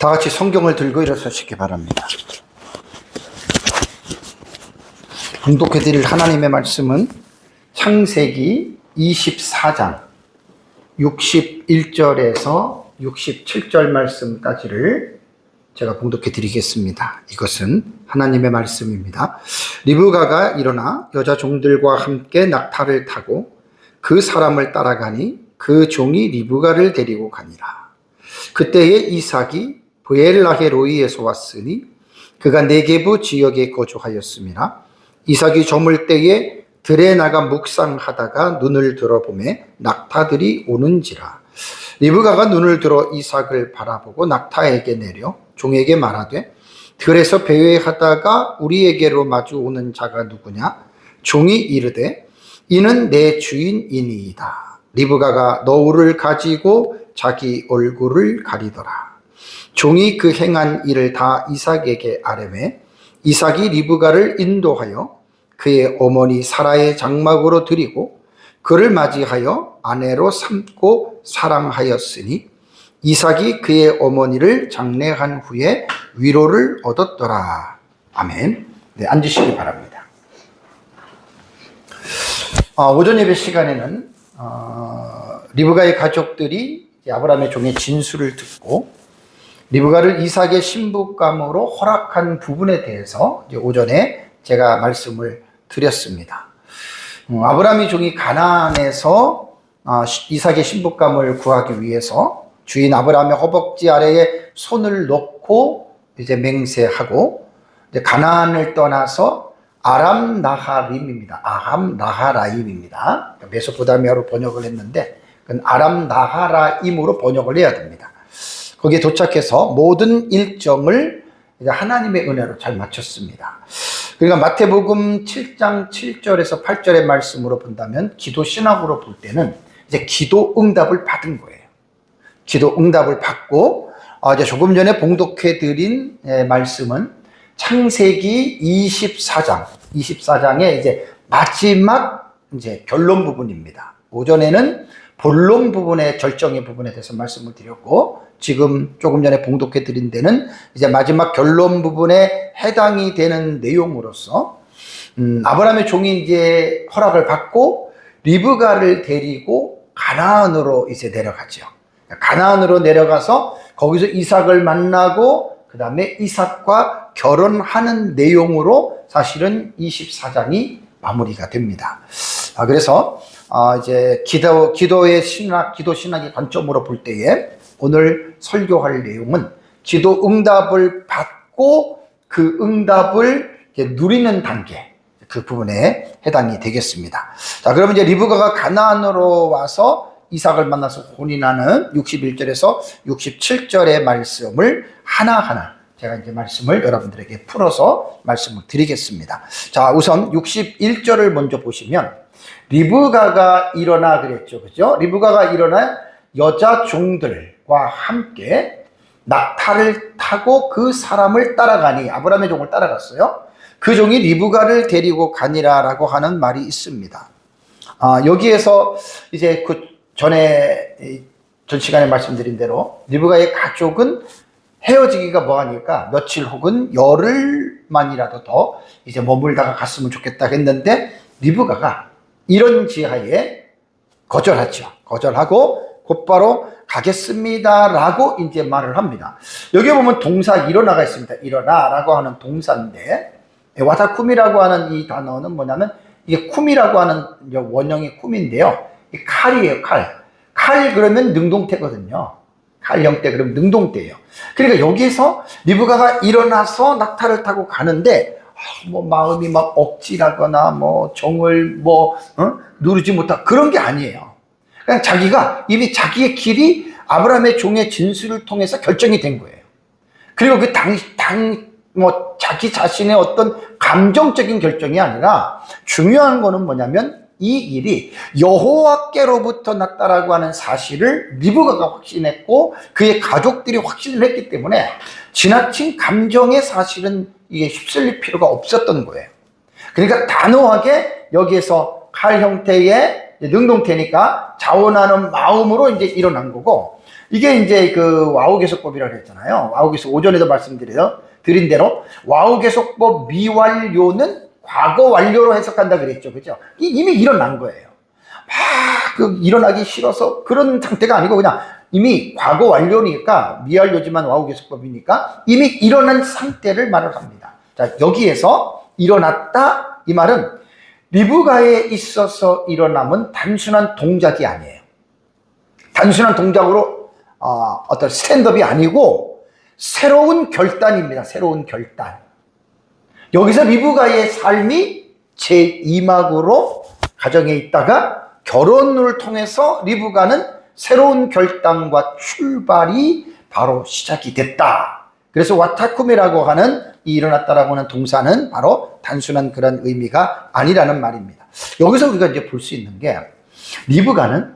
다 같이 성경을 들고 일어서시기 바랍니다. 봉독해 드릴 하나님의 말씀은 창세기 24장 61절에서 67절 말씀까지를 제가 봉독해 드리겠습니다. 이것은 하나님의 말씀입니다. 리브가가 일어나 여자 종들과 함께 낙타를 타고 그 사람을 따라가니 그 종이 리브가를 데리고 가니라. 그때에 이삭이 브엘라헤로이에서 왔으니 그가 네게부 지역에 거주하였음이라. 이삭이 저물 때에 들에 나가 묵상하다가 눈을 들어보매 낙타들이 오는지라. 리브가가 눈을 들어 이삭을 바라보고 낙타에게 내려 종에게 말하되 들에서 배회하다가 우리에게로 마주 오는 자가 누구냐? 종이 이르되 이는 내 주인이니이다. 리브가가 너울을 가지고 자기 얼굴을 가리더라. 종이 그 행한 일을 다 이삭에게 아뢰매 이삭이 리브가를 인도하여 그의 어머니 사라의 장막으로 들이고 그를 맞이하여 아내로 삼고 사랑하였으니 이삭이 그의 어머니를 장례한 후에 위로를 얻었더라. 아멘. 네, 앉으시기 바랍니다. 오전 예배 시간에는 리브가의 가족들이 아브라함의 종의 진술을 듣고 리브가를 이삭의 신부감으로 허락한 부분에 대해서 오전에 제가 말씀을 드렸습니다. 아브라함의 종이 가나안에서 이삭의 신부감을 구하기 위해서 주인 아브라함의 허벅지 아래에 손을 놓고 이제 맹세하고 이제 가나안을 떠나서 아람 나하림입니다. 아람 나하라임입니다. 메소포타미아로 번역을 했는데 그건 아람 나하라임으로 번역을 해야 됩니다. 거기에 도착해서 모든 일정을 이제 하나님의 은혜로 잘 마쳤습니다. 그러니까 마태복음 7장 7절에서 8절의 말씀으로 본다면 기도 신학으로 볼 때는 이제 기도 응답을 받은 거예요. 기도 응답을 받고 이제 조금 전에 봉독해 드린 말씀은 창세기 24장의 이제 마지막 이제 결론 부분입니다. 오전에는 본론 부분의 절정의 부분에 대해서 말씀을 드렸고 지금 조금 전에 봉독해 드린 데는 이제 마지막 결론 부분에 해당이 되는 내용으로서 아브라함의 종이 이제 허락을 받고 리브가를 데리고 가나안으로 이제 내려가죠. 가나안으로 내려가서 거기서 이삭을 만나고 그 다음에 이삭과 결혼하는 내용으로 사실은 24장이 마무리가 됩니다. 그래서 이제 기도 신학의 관점으로 볼 때에 오늘 설교할 내용은 기도 응답을 받고 그 응답을 누리는 단계, 그 부분에 해당이 되겠습니다. 자, 그러면 이제 리브가가 가나안으로 와서 이삭을 만나서 혼인하는 61절에서 67절의 말씀을 하나하나 제가 이제 말씀을 여러분들에게 풀어서 말씀을 드리겠습니다. 자, 우선 61절을 먼저 보시면 리브가가 일어나 그랬죠. 그죠? 리브가가 일어나 여자 종들과 함께 낙타를 타고 그 사람을 따라가니 아브라함의 종을 따라갔어요. 그 종이 리브가를 데리고 가니라라고 하는 말이 있습니다. 여기에서 이제 그 전에 전 시간에 말씀드린 대로 리브가의 가족은 헤어지기가 뭐하니까 며칠 혹은 열흘만이라도 더 이제 머물다가 갔으면 좋겠다 했는데 리브가가 이런 지하에 거절하죠. 거절하고 곧바로 가겠습니다라고 이제 말을 합니다. 여기 보면 동사 일어나가 있습니다. 일어나라고 하는 동사인데 와다쿰이라고 하는 이 단어는 뭐냐면 이게 쿰이라고 하는 원형의 쿰인데요. 이 칼이에요, 칼. 칼 그러면 능동태거든요. 칼 형태 그러면 능동태예요. 그러니까 여기서 리브가가 일어나서 낙타를 타고 가는데 뭐 마음이 막 억지라거나 뭐 정을 누르지 못하고 그런 게 아니에요. 그냥 자기가 이미 자기의 길이 아브라함의 종의 진술을 통해서 결정이 된 거예요. 그리고 그 자기 자신의 어떤 감정적인 결정이 아니라 중요한 거는 뭐냐면 이 일이 여호와께로부터 났다라고 하는 사실을 리브가가 확신했고 그의 가족들이 확신을 했기 때문에 지나친 감정의 사실은 이게 휩쓸릴 필요가 없었던 거예요. 그러니까 단호하게 여기에서 칼 형태의 능동태니까 자원하는 마음으로 이제 일어난 거고 이게 이제 그 와우계속법이라고 했잖아요. 와우계속 오전에도 드린 대로 와우계속법 미완료는 과거 완료로 해석한다 그랬죠. 그죠? 이미 일어난 거예요. 막 일어나기 싫어서 그런 상태가 아니고 그냥 이미 과거 완료니까 미완료지만 와우계속법이니까 이미 일어난 상태를 말을 합니다. 자, 여기에서 일어났다 이 말은 리브가에 있어서 일어남은 단순한 동작이 아니에요. 단순한 동작으로 어떤 스탠드업이 아니고 새로운 결단입니다. 새로운 결단. 여기서 리브가의 삶이 제2막으로 가정에 있다가 결혼을 통해서 리브가는 새로운 결단과 출발이 바로 시작이 됐다. 그래서 와타쿠메라고 하는 이 일어났다라고 하는 동사는 바로 단순한 그런 의미가 아니라는 말입니다. 여기서 우리가 이제 볼 수 있는 게 리브가는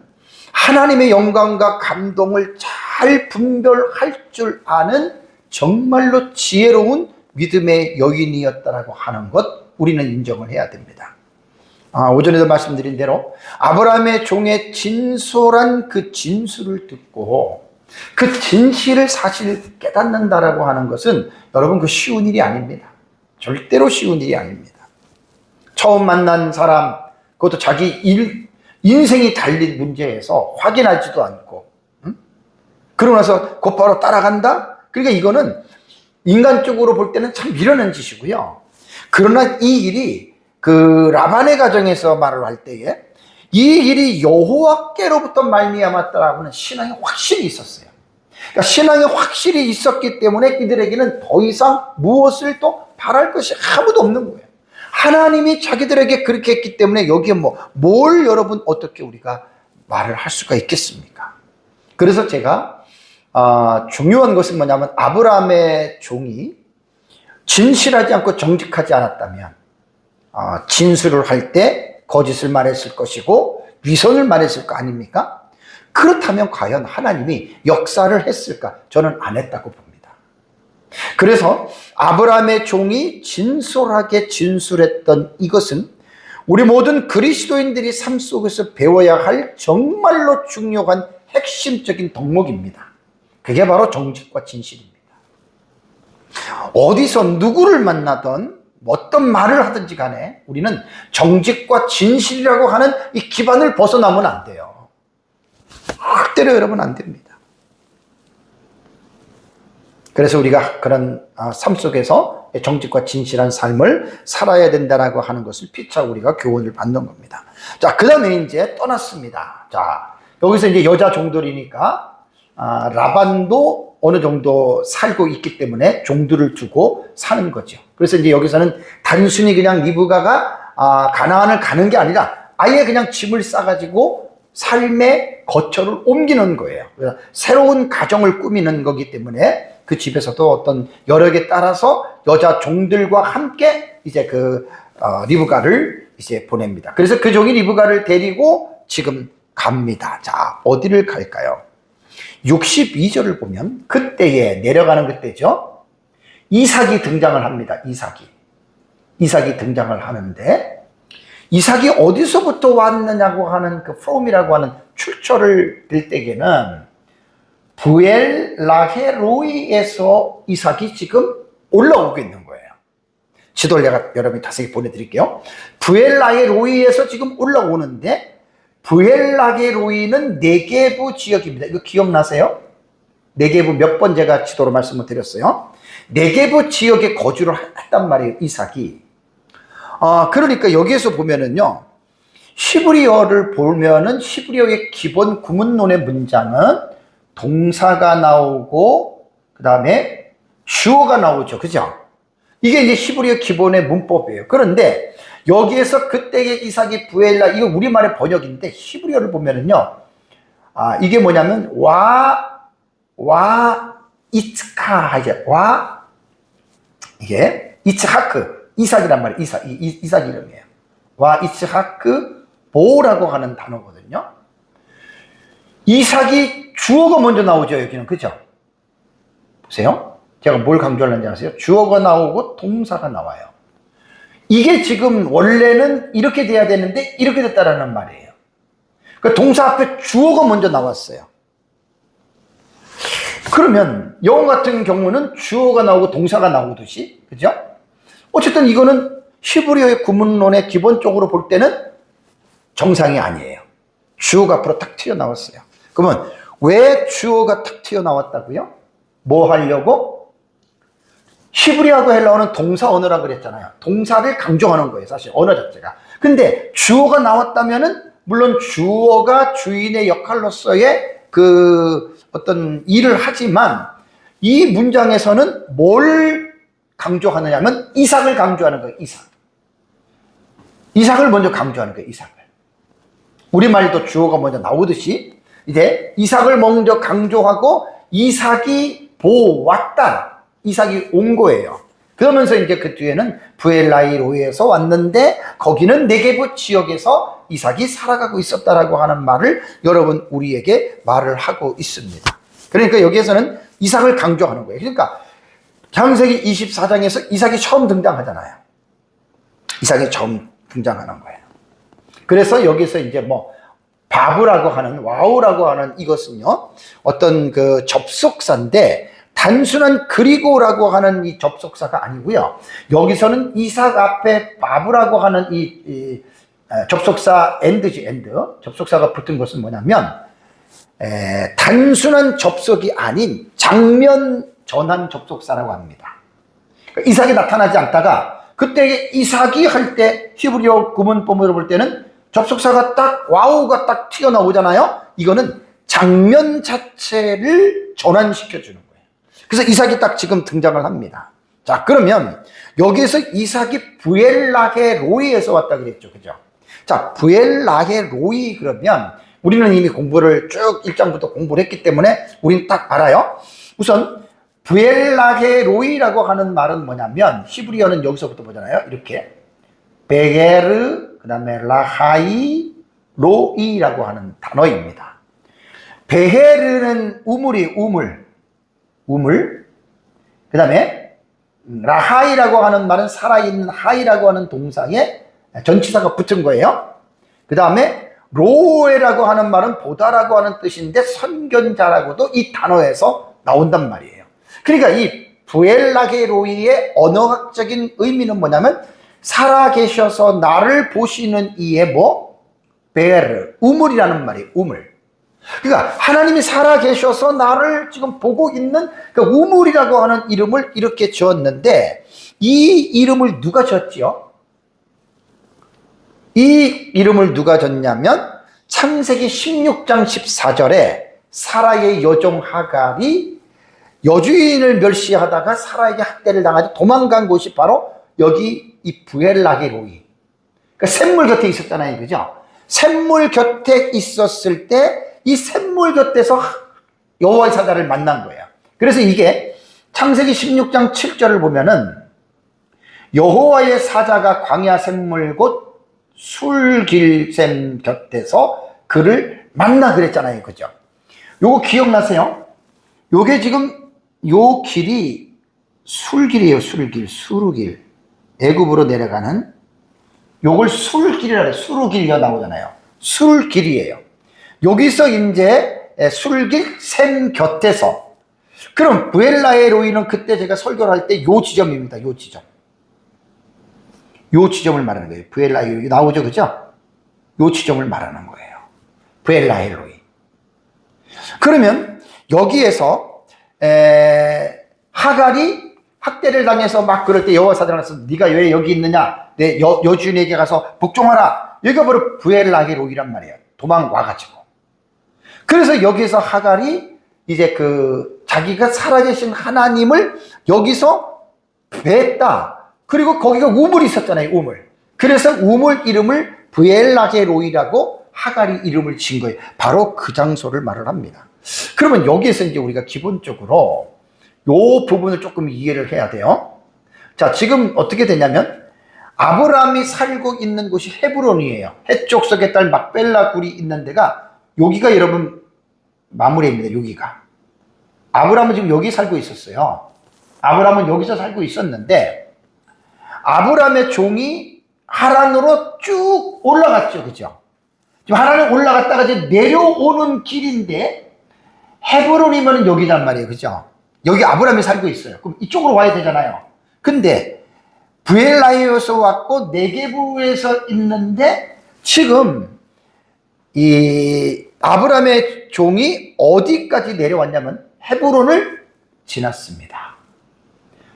하나님의 영광과 감동을 잘 분별할 줄 아는 정말로 지혜로운 믿음의 여인이었다라고 하는 것 우리는 인정을 해야 됩니다. 오전에도 말씀드린 대로 아브라함의 종의 진솔한 그 진술을 듣고 그 진실을 사실 깨닫는다라고 하는 것은 여러분 그 쉬운 일이 아닙니다. 절대로 쉬운 일이 아닙니다. 처음 만난 사람, 그것도 자기 인생이 달린 문제에서 확인하지도 않고 그러고 나서 곧바로 따라간다? 그러니까 이거는 인간적으로 볼 때는 참 미련한 짓이고요. 그러나 이 일이 그 라반의 가정에서 말을 할 때에 이 일이 여호와께로부터 말미암았다라고 하는 신앙이 확실히 있었어요. 그러니까 신앙이 확실히 있었기 때문에 이들에게는 더 이상 무엇을 또 바랄 것이 아무도 없는 거예요. 하나님이 자기들에게 그렇게 했기 때문에 여기에 뭘 여러분 어떻게 우리가 말을 할 수가 있겠습니까? 그래서 제가 중요한 것은 뭐냐면 아브라함의 종이 진실하지 않고 정직하지 않았다면 진술을 할 때 거짓을 말했을 것이고 위선을 말했을 거 아닙니까? 그렇다면 과연 하나님이 역사를 했을까? 저는 안 했다고 봅니다. 그래서 아브라함의 종이 진솔하게 진술했던 이것은 우리 모든 그리스도인들이 삶 속에서 배워야 할 정말로 중요한 핵심적인 덕목입니다. 그게 바로 정직과 진실입니다. 어디서 누구를 만나든 어떤 말을 하든지 간에 우리는 정직과 진실이라고 하는 이 기반을 벗어나면 안 돼요. 절대로 여러분 안 됩니다. 그래서 우리가 그런 삶 속에서 정직과 진실한 삶을 살아야 된다라고 하는 것을 피차 우리가 교훈을 받는 겁니다. 자, 그 다음에 이제 떠났습니다. 자, 여기서 이제 여자 종들이니까 라반도 어느 정도 살고 있기 때문에 종들을 두고 사는 거죠. 그래서 이제 여기서는 단순히 그냥 리브가가 가나안을 가는 게 아니라 아예 그냥 짐을 싸가지고 삶의 거처를 옮기는 거예요. 그래서 새로운 가정을 꾸미는 거기 때문에 그 집에서도 어떤 여력에 따라서 여자 종들과 함께 이제 리브가를 이제 보냅니다. 그래서 그 종이 리브가를 데리고 지금 갑니다. 자, 어디를 갈까요? 62절을 보면 그때에 내려가는 그때죠. 이삭이 등장을 합니다. 이삭이 등장을 하는데 이삭이 어디서부터 왔느냐고 하는 그 from이라고 하는 출처를 들 때에는 브엘라헤로이에서 이삭이 지금 올라오고 있는 거예요. 지도를 내가 여러분이 다시 보내드릴게요. 브엘라헤로이에서 지금 올라오는데 브엘라헤로이는 네게부 지역입니다. 이거 기억나세요? 네게부 몇 번 제가 지도로 말씀을 드렸어요. 네게부 지역에 거주를 했단 말이에요. 이삭이. 그러니까 여기에서 보면은요. 히브리어를 보면은 히브리어의 기본 구문론의 문장은 동사가 나오고 그 다음에 주어가 나오죠. 그죠? 이게 이제 히브리어 기본의 문법이에요. 그런데 여기에서 그때의 이삭이 부엘라, 이거 우리말의 번역인데 히브리어를 보면은요. 이게 뭐냐면 이츠카 이게 이츠하크 이삭이란 말이에요. 이삭 이름이에요. 이츠하크 보라고 하는 단어거든요. 이삭이 주어가 먼저 나오죠. 여기는. 그죠? 보세요. 제가 뭘 강조하는지 아세요? 주어가 나오고 동사가 나와요. 이게 지금 원래는 이렇게 돼야 되는데 이렇게 됐다라는 말이에요. 그러니까 동사 앞에 주어가 먼저 나왔어요. 그러면 영어 같은 경우는 주어가 나오고 동사가 나오듯이, 그죠? 어쨌든 이거는 히브리어의 구문론의 기본적으로 볼 때는 정상이 아니에요. 주어가 앞으로 탁 튀어나왔어요. 그러면 왜 주어가 탁 튀어나왔다고요? 뭐 하려고? 히브리어하고 헬라어는 동사 언어라 그랬잖아요. 동사를 강조하는 거예요, 사실 언어 자체가. 근데 주어가 나왔다면은 물론 주어가 주인의 역할로서의 그 어떤 일을 하지만 이 문장에서는 뭘 강조하느냐면 이삭을 강조하는 거예요. 이삭을 먼저 강조하는 거예요. 이삭을. 우리말도 주어가 먼저 나오듯이 이제 이삭을 먼저 강조하고 이삭이 보았다. 이삭이 온 거예요. 그러면서 이제 그 뒤에는 브엘라이로에서 왔는데 거기는 네게부 지역에서 이삭이 살아가고 있었다라고 하는 말을 여러분 우리에게 말을 하고 있습니다. 그러니까 여기에서는 이삭을 강조하는 거예요. 그러니까 창세기 24장에서 이삭이 처음 등장하잖아요. 이삭이 처음 등장하는 거예요. 그래서 여기서 이제 뭐 바브라고 하는 와우라고 하는 이것은요 어떤 그 접속사인데 단순한 그리고라고 하는 이 접속사가 아니고요. 여기서는 이삭 앞에 바브라고 하는 이 접속사 엔드지 접속사가 붙은 것은 뭐냐면 단순한 접속이 아닌 장면 전환 접속사라고 합니다. 그러니까 이삭이 나타나지 않다가 그때 이삭이 할 때 히브리어 구문법으로 볼 때는 접속사가 딱 와우가 딱 튀어나오잖아요. 이거는 장면 자체를 전환시켜주는 거예요. 그래서 이삭이 딱 지금 등장을 합니다. 자, 그러면 여기에서 이삭이 부엘라헤 로이에서 왔다 그랬죠. 그죠? 자, 부엘라헤 로이 그러면 우리는 이미 공부를 쭉 1장부터 공부를 했기 때문에 우리는 딱 알아요. 우선 부엘라헤 로이라고 하는 말은 뭐냐면 히브리어는 여기서부터 보잖아요. 이렇게 베게르 그 다음에 라하이 로이라고 하는 단어입니다. 베헤르는 우물이 우물 그 다음에 라하이라고 하는 말은 살아있는 하이라고 하는 동사에 전치사가 붙은 거예요. 그 다음에 로에라고 하는 말은 보다라고 하는 뜻인데 선견자라고도 이 단어에서 나온단 말이에요. 그러니까 이 부엘라게 로이의 언어학적인 의미는 뭐냐면 살아계셔서 나를 보시는 이의 베르 우물이라는 말이에요. 우물. 그러니까 하나님이 살아계셔서 나를 지금 보고 있는 그 우물이라고 하는 이름을 이렇게 지었는데 이 이름을 누가 지었지요? 이 이름을 누가 졌냐면 창세기 16장 14절에 사라의 여종 하갈이 여주인을 멸시하다가 사라에게 학대를 당하지 도망간 곳이 바로 여기 이 부엘라게 로이. 그러니까 샘물 곁에 있었잖아요. 그죠? 샘물 곁에 있었을 때 이 샘물 곁에서 여호와의 사자를 만난 거예요. 그래서 이게 창세기 16장 7절을 보면은 여호와의 사자가 광야 샘물 곳 술길샘 곁에서 그를 만나 그랬잖아요. 그죠? 요거 기억나세요? 요게 지금 요 길이 술길이에요. 수루길. 애굽으로 내려가는 요걸 술길이라 해요. 수루길이 나오잖아요. 술길이에요. 여기서 이제 술길 샘 곁에서 그럼 부엘라의 로이는 그때 제가 설교를 할 때 요 지점입니다. 요 지점을 말하는 거예요. 부엘라의 로이 나오죠. 그죠? 요 지점을 말하는 거예요. 부엘라의 로이. 그러면 여기에서 하갈이 학대를 당해서 막 그럴 때 여호와 사자가 나서 네가 왜 여기 있느냐? 내 여주인에게 가서 복종하라. 여기가 바로 부엘라게 로이란 말이에요. 도망와가지고. 그래서 여기서 하갈이 이제 그 자기가 살아계신 하나님을 여기서 뵀다. 그리고 거기가 우물이 있었잖아요. 우물. 그래서 우물 이름을 부엘라게 로이라고 하갈이 이름을 지은 거예요. 바로 그 장소를 말을 합니다. 그러면 여기에서 이제 우리가 기본적으로 요 부분을 조금 이해를 해야 돼요. 자, 지금 어떻게 되냐면 아브라함이 살고 있는 곳이 헤브론이에요. 헷족속의 딸 막벨라 굴이 있는 데가 여기가 여러분 마무리입니다. 여기가. 아브라함은 지금 여기 살고 있었어요. 아브라함은 여기서 살고 있었는데 아브라함의 종이 하란으로 쭉 올라갔죠. 그죠? 지금 하란에 올라갔다가 이제 내려오는 길인데 헤브론이면 여기란 말이에요. 그죠? 여기 아브라함이 살고 있어요. 그럼 이쪽으로 와야 되잖아요. 근데 브엘라이에서 왔고 네게부에서 있는데 지금 이 아브라함의 종이 어디까지 내려왔냐면 헤브론을 지났습니다.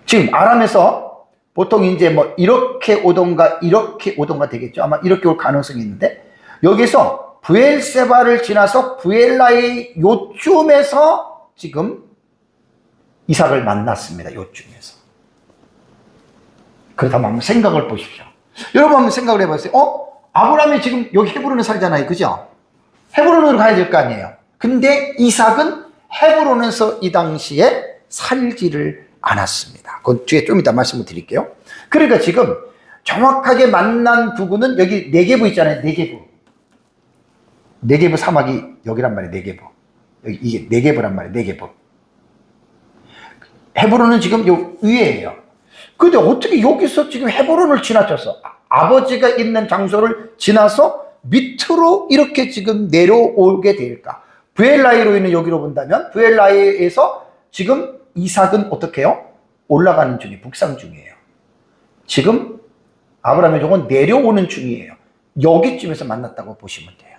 지금 아람에서 보통 이제 뭐 이렇게 오던가 이렇게 오던가 되겠죠. 아마 이렇게 올 가능성이 있는데 여기서 브엘세바를 지나서 브엘라의 요쯤에서 지금 이삭을 만났습니다. 요쯤에서. 그렇다면 한번 생각을 보십시오. 여러분 한번 생각을 해보세요. 아브라함이 지금 여기 헤브론에 살잖아요. 그죠? 헤브론으로 가야 될 거 아니에요. 근데 이삭은 헤브론에서 이 당시에 살지를 않았습니다. 그건 뒤에 좀 이따 말씀을 드릴게요. 그러니까 지금 정확하게 만난 부분은 여기 네게부 있잖아요. 네게부. 네게부 사막이 여기란 말이에요. 네게부. 여기 이게 네게부란 말이에요. 네게부. 헤브론은 지금 요 위에예요. 근데 어떻게 여기서 지금 헤브론을 지나쳤어? 아버지가 있는 장소를 지나서 밑으로 이렇게 지금 내려오게 될까? 브엘라이로 있는 여기로 본다면 브엘라이에서 지금 이삭은 어떻게 해요? 올라가는 중이에요. 북상 중이에요. 지금 아브라함의 종은 내려오는 중이에요. 여기쯤에서 만났다고 보시면 돼요.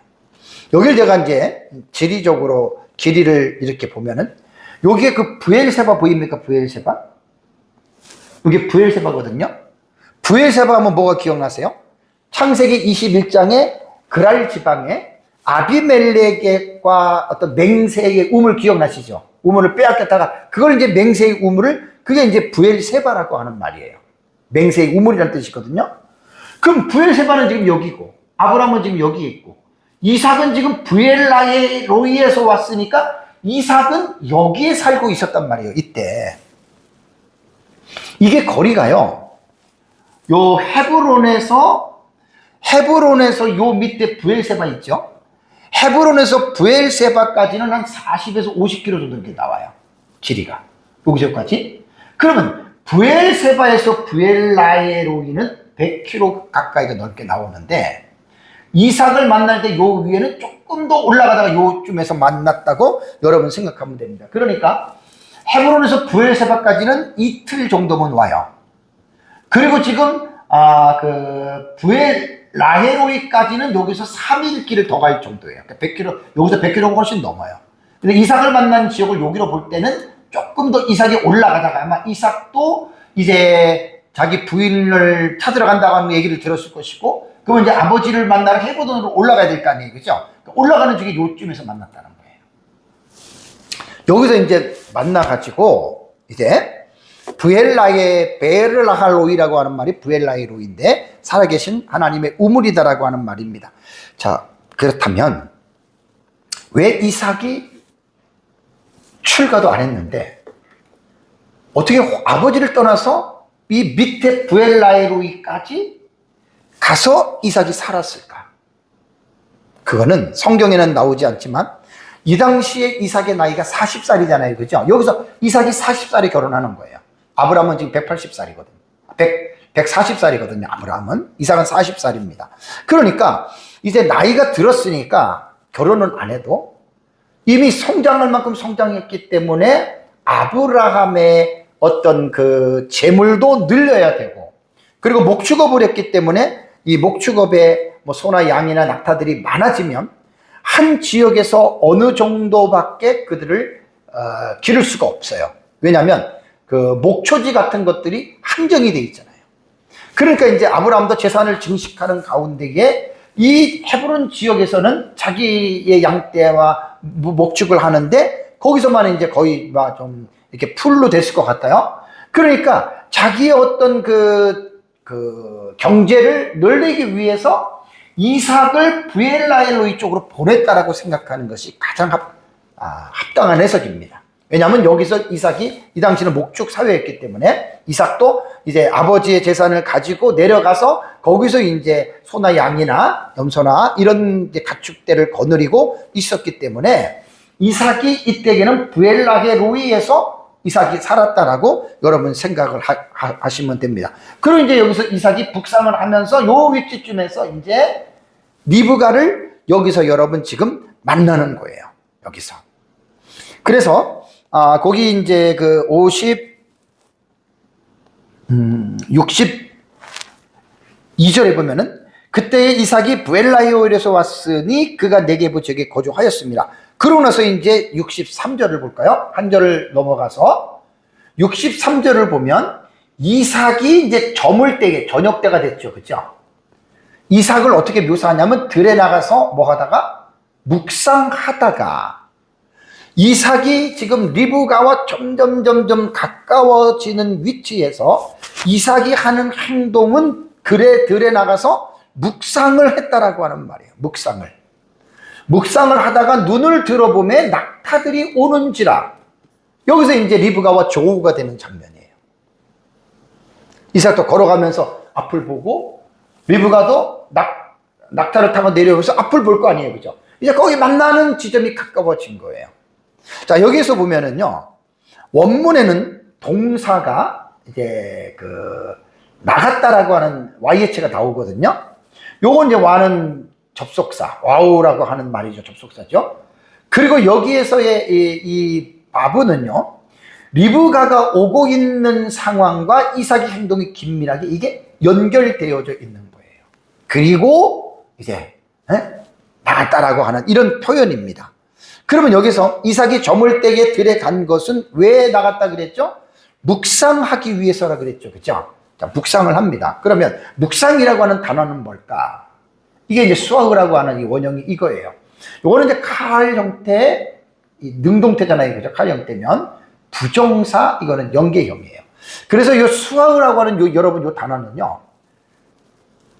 여기를 제가 이제 지리적으로 길이를 이렇게 보면은 여기에 그 브엘세바 보입니까? 브엘세바? 이게 브엘세바거든요. 브엘세바 하면 뭐가 기억나세요? 창세기 21장에 그랄 지방에 아비멜렉과 어떤 맹세의 우물 기억나시죠? 우물을 빼앗겼다가 그걸 이제 맹세의 우물을 그게 이제 브엘세바라고 하는 말이에요. 맹세의 우물이라는 뜻이거든요. 그럼 브엘세바는 지금 여기고 아브라함은 지금 여기 있고 이삭은 지금 브엘라의 로이에서 왔으니까 이삭은 여기에 살고 있었단 말이에요. 이때 이게 거리가요. 요 헤브론에서 요 밑에 브엘세바 있죠. 헤브론에서 브엘세바까지는 한 40에서 50km 정도 이렇게 나와요. 길이가 여기서까지. 그러면 브엘세바에서 브엘라에로이는 100km 가까이가 넓게 나오는데 이삭을 만날 때 요 위에는 조금 더 올라가다가 요쯤에서 만났다고 여러분 생각하면 됩니다. 그러니까 헤브론에서 브엘세바까지는 이틀 정도면 와요. 그리고 지금 브엘라헤로이까지는 여기서 3일 길을 더 갈 정도예요. 그러니까 100km, 여기서 100km가 훨씬 넘어요. 근데 이삭을 만난 지역을 여기로 볼 때는 조금 더 이삭이 올라가다가 아마 이삭도 이제 자기 부인을 찾으러 간다고 하는 얘기를 들었을 것이고 그러면 이제 아버지를 만나러 헤브론으로 올라가야 될 거 아니에요. 그죠? 올라가는 중에 요쯤에서 만났다는 거예요. 여기서 이제 만나가지고 이제 브엘라의 베르라할로이라고 하는 말이 브엘라의 로인데 살아계신 하나님의 우물이다라고 하는 말입니다. 자, 그렇다면 왜 이삭이 출가도 안 했는데 어떻게 아버지를 떠나서 이 밑에 브엘라의 로이까지 가서 이삭이 살았을까? 그거는 성경에는 나오지 않지만 이 당시에 이삭의 나이가 40살이잖아요. 그죠? 여기서 이삭이 40살에 결혼하는 거예요. 아브라함은 지금 180살이거든요. 140살이거든요. 아브라함은. 이삭은 40살입니다. 그러니까 이제 나이가 들었으니까 결혼은 안 해도 이미 성장할 만큼 성장했기 때문에 아브라함의 어떤 그 재물도 늘려야 되고 그리고 목축업을 했기 때문에 이 목축업에 뭐 소나 양이나 낙타들이 많아지면 한 지역에서 어느 정도밖에 그들을 기를 수가 없어요. 왜냐하면 그 목초지 같은 것들이 한정이 돼 있잖아요. 그러니까 이제 아브라함도 재산을 증식하는 가운데에 이 헤브론 지역에서는 자기의 양떼와 목축을 하는데 거기서만 이제 거의 좀 이렇게 풀로 됐을 것 같아요. 그러니까 자기의 어떤 그 경제를 늘리기 위해서 이삭을 브엘라엘로이 쪽으로 보냈다라고 생각하는 것이 가장 합당한 해석입니다. 왜냐하면 여기서 이삭이 이 당시는 목축 사회였기 때문에 이삭도 이제 아버지의 재산을 가지고 내려가서 거기서 이제 소나 양이나 염소나 이런 이제 가축대를 거느리고 있었기 때문에 이삭이 이때에는 브엘라의 로이에서 이삭이 살았다라고 여러분 생각을 하시면 됩니다. 그리고 이제 여기서 이삭이 북상을 하면서 요 위치쯤에서 이제 리브가를 여기서 여러분 지금 만나는 거예요. 여기서. 그래서 거기 이제 그 62절에 보면은 그때 이삭이 브엘라이오에서 왔으니 그가 네게부 지역에 거주하였습니다. 그러고 나서 이제 63절을 볼까요? 한 절을 넘어가서 63절을 보면 이삭이 이제 저물 때에 저녁 때가 됐죠. 그죠? 이삭을 어떻게 묘사하냐면 들에 나가서 뭐 하다가 묵상하다가 이삭이 지금 리브가와 점점 가까워지는 위치에서 이삭이 하는 행동은 들에 나가서 묵상을 했다라고 하는 말이에요. 묵상을 하다가 눈을 들어보매 낙타들이 오는지라. 여기서 이제 리브가와 조우가 되는 장면이에요. 이삭도 걸어가면서 앞을 보고 리브가도 낙타를 타고 내려오면서 앞을 볼 거 아니에요. 그죠? 이제 거기 만나는 지점이 가까워진 거예요. 자, 여기서 보면은요, 원문에는 동사가 이제 나갔다라고 하는 YH가 나오거든요. 요건 이제 와는 접속사, 와우라고 하는 말이죠. 접속사죠. 그리고 여기에서의 이 바브는요, 리브가가 오고 있는 상황과 이삭의 행동이 긴밀하게 이게 연결되어져 있는 거예요. 그리고 이제 나갔다라고 하는 이런 표현입니다. 그러면 여기서 이삭이 저물 때에 들에 간 것은 왜 나갔다 그랬죠? 묵상하기 위해서라 그랬죠. 그죠? 자, 묵상을 합니다. 그러면 묵상이라고 하는 단어는 뭘까? 이게 이제 수학이라고 하는 이 원형이 이거예요. 요거는 이제 칼 형태, 능동태잖아요. 그죠? 칼 형태면 부정사, 이거는 연계형이에요. 그래서 이 수학이라고 하는 여러분 요 단어는요,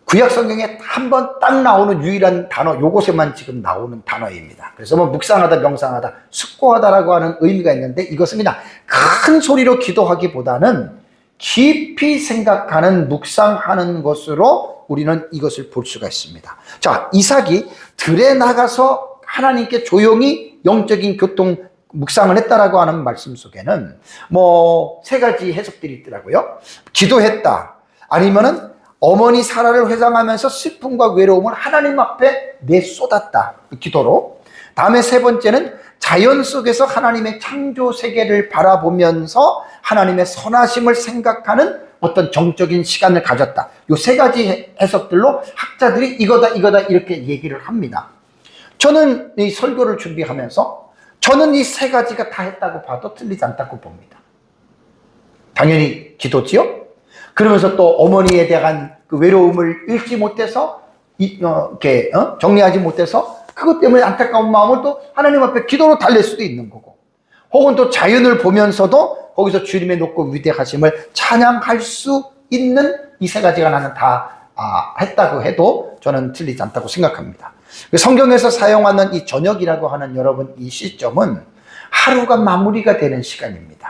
구약 성경에 한 번 딱 나오는 유일한 단어, 요곳에만 지금 나오는 단어입니다. 그래서 뭐 묵상하다, 명상하다, 숙고하다라고 하는 의미가 있는데 이것은 그냥 큰 소리로 기도하기보다는 깊이 생각하는, 묵상하는 것으로 우리는 이것을 볼 수가 있습니다. 자, 이삭이 들에 나가서 하나님께 조용히 영적인 묵상을 했다라고 하는 말씀 속에는 뭐 세 가지 해석들이 있더라고요. 기도했다. 아니면은 어머니 사라를 회상하면서 슬픔과 외로움을 하나님 앞에 내쏟았다. 기도로. 다음에 세 번째는 자연 속에서 하나님의 창조 세계를 바라보면서 하나님의 선하심을 생각하는 어떤 정적인 시간을 가졌다. 이 세 가지 해석들로 학자들이 이거다 이렇게 얘기를 합니다. 저는 이 설교를 준비하면서 저는 이 세 가지가 다 했다고 봐도 틀리지 않다고 봅니다. 당연히 기도지요? 그러면서 또 어머니에 대한 그 외로움을 읽지 못해서 정리하지 못해서 그것 때문에 안타까운 마음을 또 하나님 앞에 기도로 달랠 수도 있는 거고, 혹은 또 자연을 보면서도 거기서 주님의 높고 위대하심을 찬양할 수 있는 이 세 가지가 나는 다 했다고 해도 저는 틀리지 않다고 생각합니다. 성경에서 사용하는 이 저녁이라고 하는 여러분 이 시점은 하루가 마무리가 되는 시간입니다.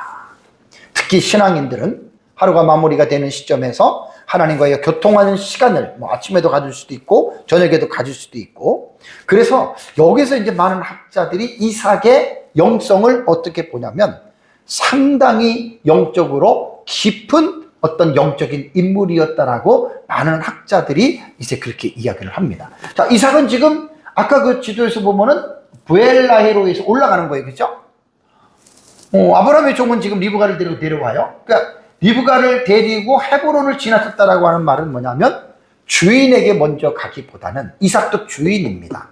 특히 신앙인들은 하루가 마무리가 되는 시점에서 하나님과의 교통하는 시간을 뭐 아침에도 가질 수도 있고 저녁에도 가질 수도 있고, 그래서 여기서 이제 많은 학자들이 이삭의 영성을 어떻게 보냐면 상당히 영적으로 깊은 어떤 영적인 인물이었다라고 많은 학자들이 이제 그렇게 이야기를 합니다. 자, 이삭은 지금 아까 그 지도에서 보면은 브엘라헤로에서 올라가는 거예요. 그죠? 아브라함의 종은 지금 리브가를 데리고 내려와요. 그러니까 리브가를 데리고 헤브론을 지나쳤다라고 하는 말은 뭐냐면 주인에게 먼저 가기보다는 이삭도 주인입니다.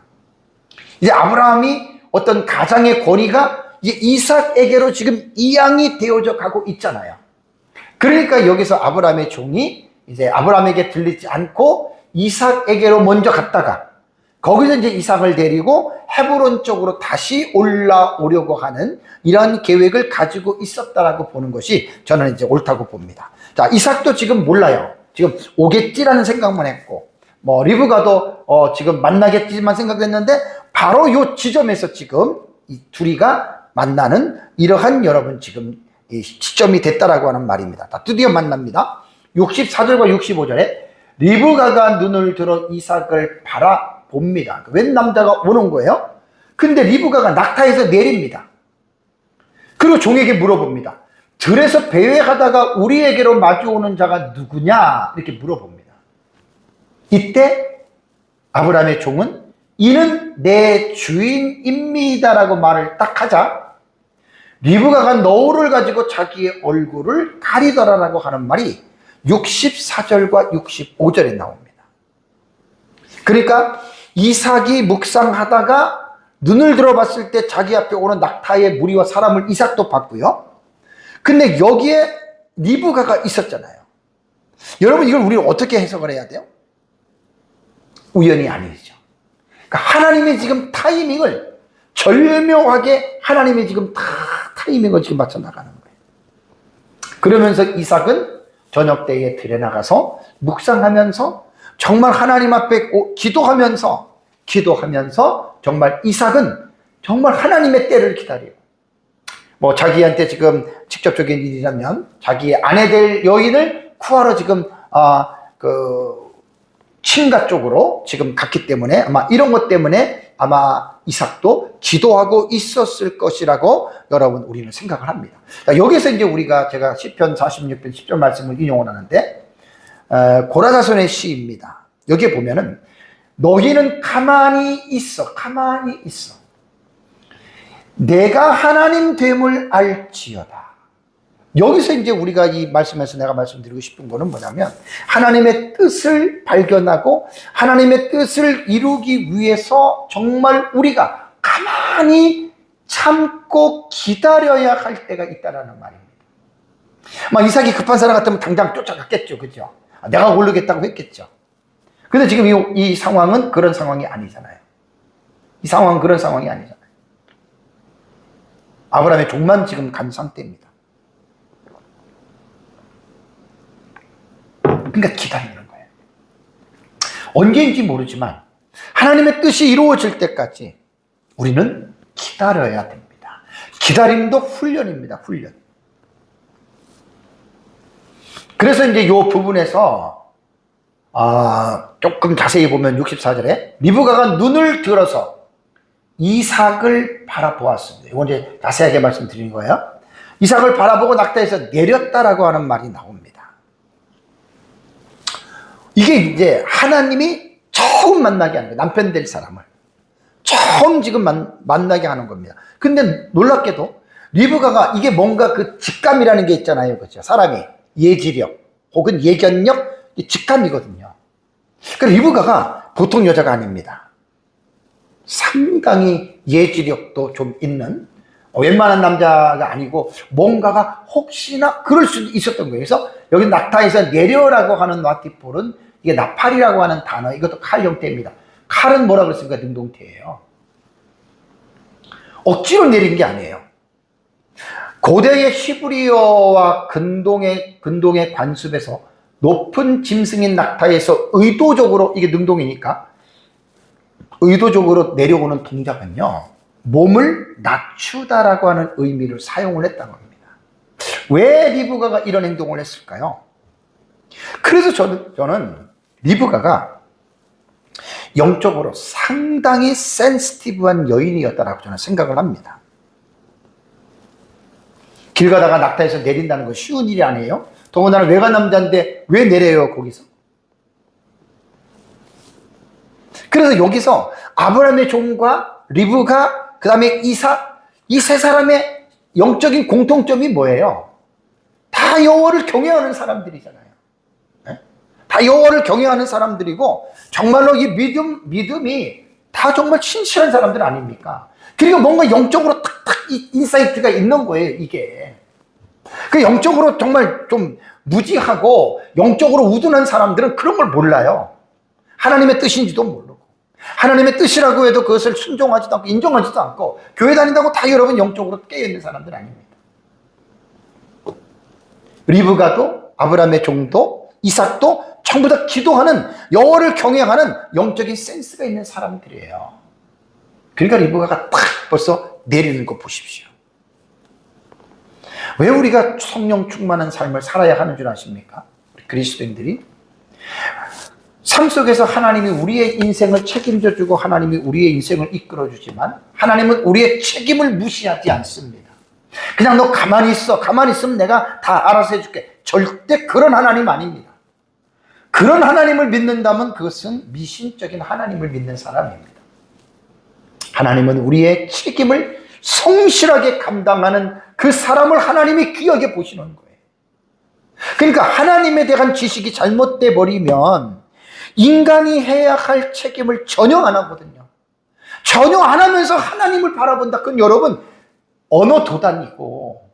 이제 아브라함이 어떤 가장의 권위가 이제 이삭에게로 지금 이양이 되어져 가고 있잖아요. 그러니까 여기서 아브라함의 종이 이제 아브라함에게 들리지 않고 이삭에게로 먼저 갔다가 거기서 이제 이삭을 데리고 헤브론 쪽으로 다시 올라오려고 하는 이런 계획을 가지고 있었다라고 보는 것이 저는 이제 옳다고 봅니다. 자, 이삭도 지금 몰라요. 지금 오겠지라는 생각만 했고, 뭐 리브가도 지금 만나겠지만 생각했는데 바로 이 지점에서 지금 이 둘이가 만나는 이러한 여러분 지금 이 시점이 됐다라고 하는 말입니다. 드디어 만납니다. 64절과 65절에 리브가가 눈을 들어 이삭을 바라봅니다. 웬 남자가 오는 거예요? 근데 리브가가 낙타에서 내립니다. 그리고 종에게 물어봅니다. 들에서 배회하다가 우리에게로 마주오는 자가 누구냐? 이렇게 물어봅니다. 이때 아브라함의 종은 이는 내 주인입니다라고 말을 딱 하자 리브가가 너울을 가지고 자기의 얼굴을 가리더라라고 하는 말이 64절과 65절에 나옵니다. 그러니까 이삭이 묵상하다가 눈을 들어봤을 때 자기 앞에 오는 낙타의 무리와 사람을 이삭도 봤고요. 근데 여기에 리브가가 있었잖아요. 여러분, 이걸 우리는 어떻게 해석을 해야 돼요? 우연이 아니죠. 그러니까 하나님의 지금 타이밍을 절묘하게 하나님의 지금 다 타이밍을 지금 맞춰 나가는 거예요. 그러면서 이삭은 저녁 때에 들에 나가서 묵상하면서 정말 하나님 앞에 기도하면서 정말 이삭은 정말 하나님의 때를 기다려요. 뭐 자기한테 지금 직접적인 일이라면 자기의 아내 될 여인을 구하러 지금 친가 쪽으로 지금 갔기 때문에 아마 이런 것 때문에 아마 이삭도 기도하고 있었을 것이라고 여러분 우리는 생각을 합니다. 여기서 이제 제가 시편 46편 10절 말씀을 인용을 하는데 고라자손의 시입니다. 여기에 보면은 너희는 가만히 있어. 내가 하나님 됨을 알지어다. 여기서 이제 우리가 이 말씀에서 내가 말씀드리고 싶은 거는 뭐냐면 하나님의 뜻을 발견하고 하나님의 뜻을 이루기 위해서 정말 우리가 가만히 참고 기다려야 할 때가 있다는 말입니다. 막 이삭이 급한 사람 같으면 당장 쫓아갔겠죠. 그죠? 내가 고르겠다고 했겠죠. 근데 지금 이 상황은 그런 상황이 아니잖아요. 이 상황은 그런 상황이 아니잖아요. 아브라함의 종만 지금 간 상태입니다. 그러니까 기다리는 거예요. 언제인지 모르지만 하나님의 뜻이 이루어질 때까지 우리는 기다려야 됩니다. 기다림도 훈련입니다. 훈련. 그래서 이제 이 부분에서 조금 자세히 보면 64절에 리브가가 눈을 들어서 이삭을 바라보았습니다. 이건 이제 자세하게 말씀드린 거예요. 이삭을 바라보고 낙타에서 내렸다라고 하는 말이 나옵니다. 이게 이제 하나님이 처음 만나게 하는 거예요. 남편 될 사람을 처음 지금 만나게 하는 겁니다. 근데 놀랍게도 리브가가 이게 뭔가 그 직감이라는 게 있잖아요. 그렇죠? 사람이 예지력 혹은 예견력, 직감이거든요. 그러니까 리브가가 보통 여자가 아닙니다. 상당히 예지력도 좀 있는 웬만한 남자가 아니고 뭔가가 혹시나 그럴 수도 있었던 거예요. 그래서 여기 낙타에서 내려라고 하는 나티폴은 이게 나팔이라고 하는 단어, 이것도 칼 형태입니다. 칼은 뭐라고 그랬습니까? 능동태예요. 억지로 내린 게 아니에요. 고대의 히브리어와 근동의 관습에서 높은 짐승인 낙타에서 의도적으로, 이게 능동이니까 의도적으로 내려오는 동작은요, 몸을 낮추다라고 하는 의미를 사용을 했다는 겁니다. 왜 리브가가 이런 행동을 했을까요? 그래서 저는 리브가가 영적으로 상당히 센시티브한 여인이었다라고 저는 생각을 합니다. 길 가다가 낙타에서 내린다는 건 쉬운 일이 아니에요. 더군다나 외간 남자인데 왜 내려요, 거기서? 그래서 여기서 아브라함의 종과 리브가, 그 다음에 이삭, 이 세 사람의 영적인 공통점이 뭐예요? 다 여호와를 경외하는 사람들이잖아요. 네? 다 여호와를 경외하는 사람들이고 정말로 이 믿음이 다 정말 신실한 사람들 아닙니까? 그리고 뭔가 영적으로 탁탁 인사이트가 있는 거예요, 이게. 그 영적으로 정말 좀 무지하고 영적으로 우둔한 사람들은 그런 걸 몰라요. 하나님의 뜻인지도 모르고. 하나님의 뜻이라고 해도 그것을 순종하지도 않고 인정하지도 않고 교회 다닌다고 다 여러분 영적으로 깨어있는 사람들 아닙니다. 리브가도 아브라함의 종도 이삭도 전부 다 기도하는, 여호와를 경외하는 영적인 센스가 있는 사람들이에요. 그러니까 리브가가 탁 벌써 내리는 거 보십시오. 왜 우리가 성령 충만한 삶을 살아야 하는 줄 아십니까? 우리 그리스도인들이 삶 속에서 하나님이 우리의 인생을 책임져 주고 하나님이 우리의 인생을 이끌어 주지만 하나님은 우리의 책임을 무시하지 않습니다. 그냥 너 가만히 있어, 가만히 있으면 내가 다 알아서 해줄게. 절대 그런 하나님 아닙니다. 그런 하나님을 믿는다면 그것은 미신적인 하나님을 믿는 사람입니다. 하나님은 우리의 책임을 성실하게 감당하는 그 사람을 하나님이 귀하게 보시는 거예요. 그러니까 하나님에 대한 지식이 잘못돼 버리면 인간이 해야 할 책임을 전혀 안 하거든요. 전혀 안 하면서 하나님을 바라본다. 그건 여러분 언어 도단이고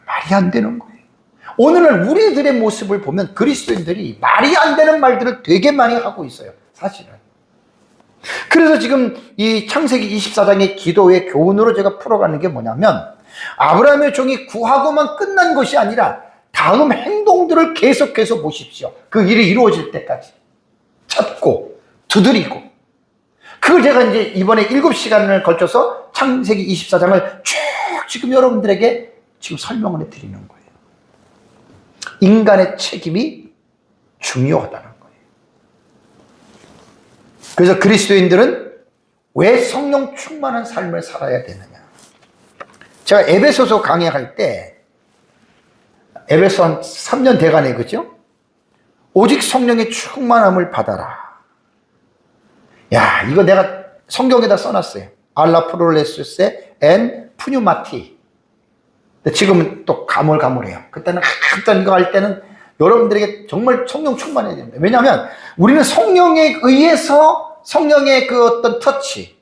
말이 안 되는 거예요. 오늘날 우리들의 모습을 보면 그리스도인들이 말이 안 되는 말들을 되게 많이 하고 있어요, 사실은. 그래서 지금 이 창세기 24장의 기도의 교훈으로 제가 풀어가는 게 뭐냐면, 아브라함의 종이 구하고만 끝난 것이 아니라 다음 행동들을 계속해서 보십시오. 그 일이 이루어질 때까지 찾고 두드리고. 그걸 제가 이제 이번에 7시간을 걸쳐서 창세기 24장을 쭉 지금 여러분들에게 지금 설명을 해드리는 거예요. 인간의 책임이 중요하다는 거예요. 그래서 그리스도인들은 왜 성령 충만한 삶을 살아야 되느냐. 제가 에베소서 강의할 때, 에베소 한 3년 돼가네, 그죠? 오직 성령의 충만함을 받아라. 야, 이거 내가 성경에다 써놨어요. 알라 프롤레스세 엔 푸뉴마티. 지금은 또 가물가물해요. 그때는 한참 이거 할 때는 여러분들에게 정말 성령 충만해야 됩니다. 왜냐하면 우리는 성령에 의해서 성령의 그 어떤 터치,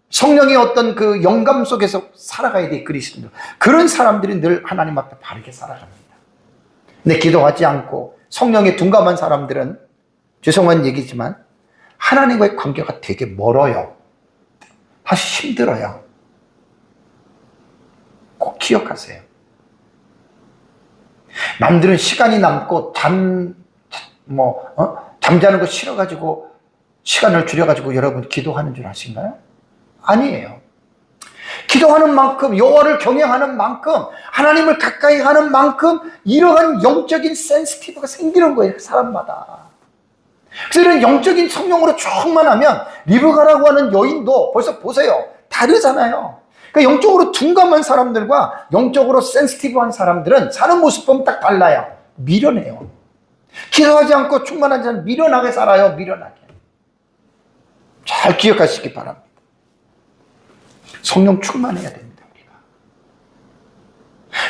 성령의 어떤 그 영감 속에서 살아가야 돼, 그리스도인들. 그런 사람들이 늘 하나님 앞에 바르게 살아갑니다. 근데 기도하지 않고 성령에 둔감한 사람들은, 죄송한 얘기지만 하나님과의 관계가 되게 멀어요. 사실 힘들어요. 꼭 기억하세요. 남들은 시간이 남고 잠자는 거 싫어가지고 시간을 줄여가지고 여러분 기도하는 줄 아신가요? 아니에요. 기도하는 만큼, 여호와를 경외하는 만큼, 하나님을 가까이 하는 만큼 이러한 영적인 센시티브가 생기는 거예요, 사람마다. 그래서 이런 영적인 성령으로 충만하면 리브가라고 하는 여인도 벌써 보세요, 다르잖아요. 그러니까 영적으로 둔감한 사람들과 영적으로 센시티브한 사람들은 사는 모습 보면 딱 달라요. 미련해요. 기도하지 않고 충만한 자는 미련하게 살아요. 미련하게. 잘 기억하시기 바랍니다. 성령 충만해야 됩니다, 우리가.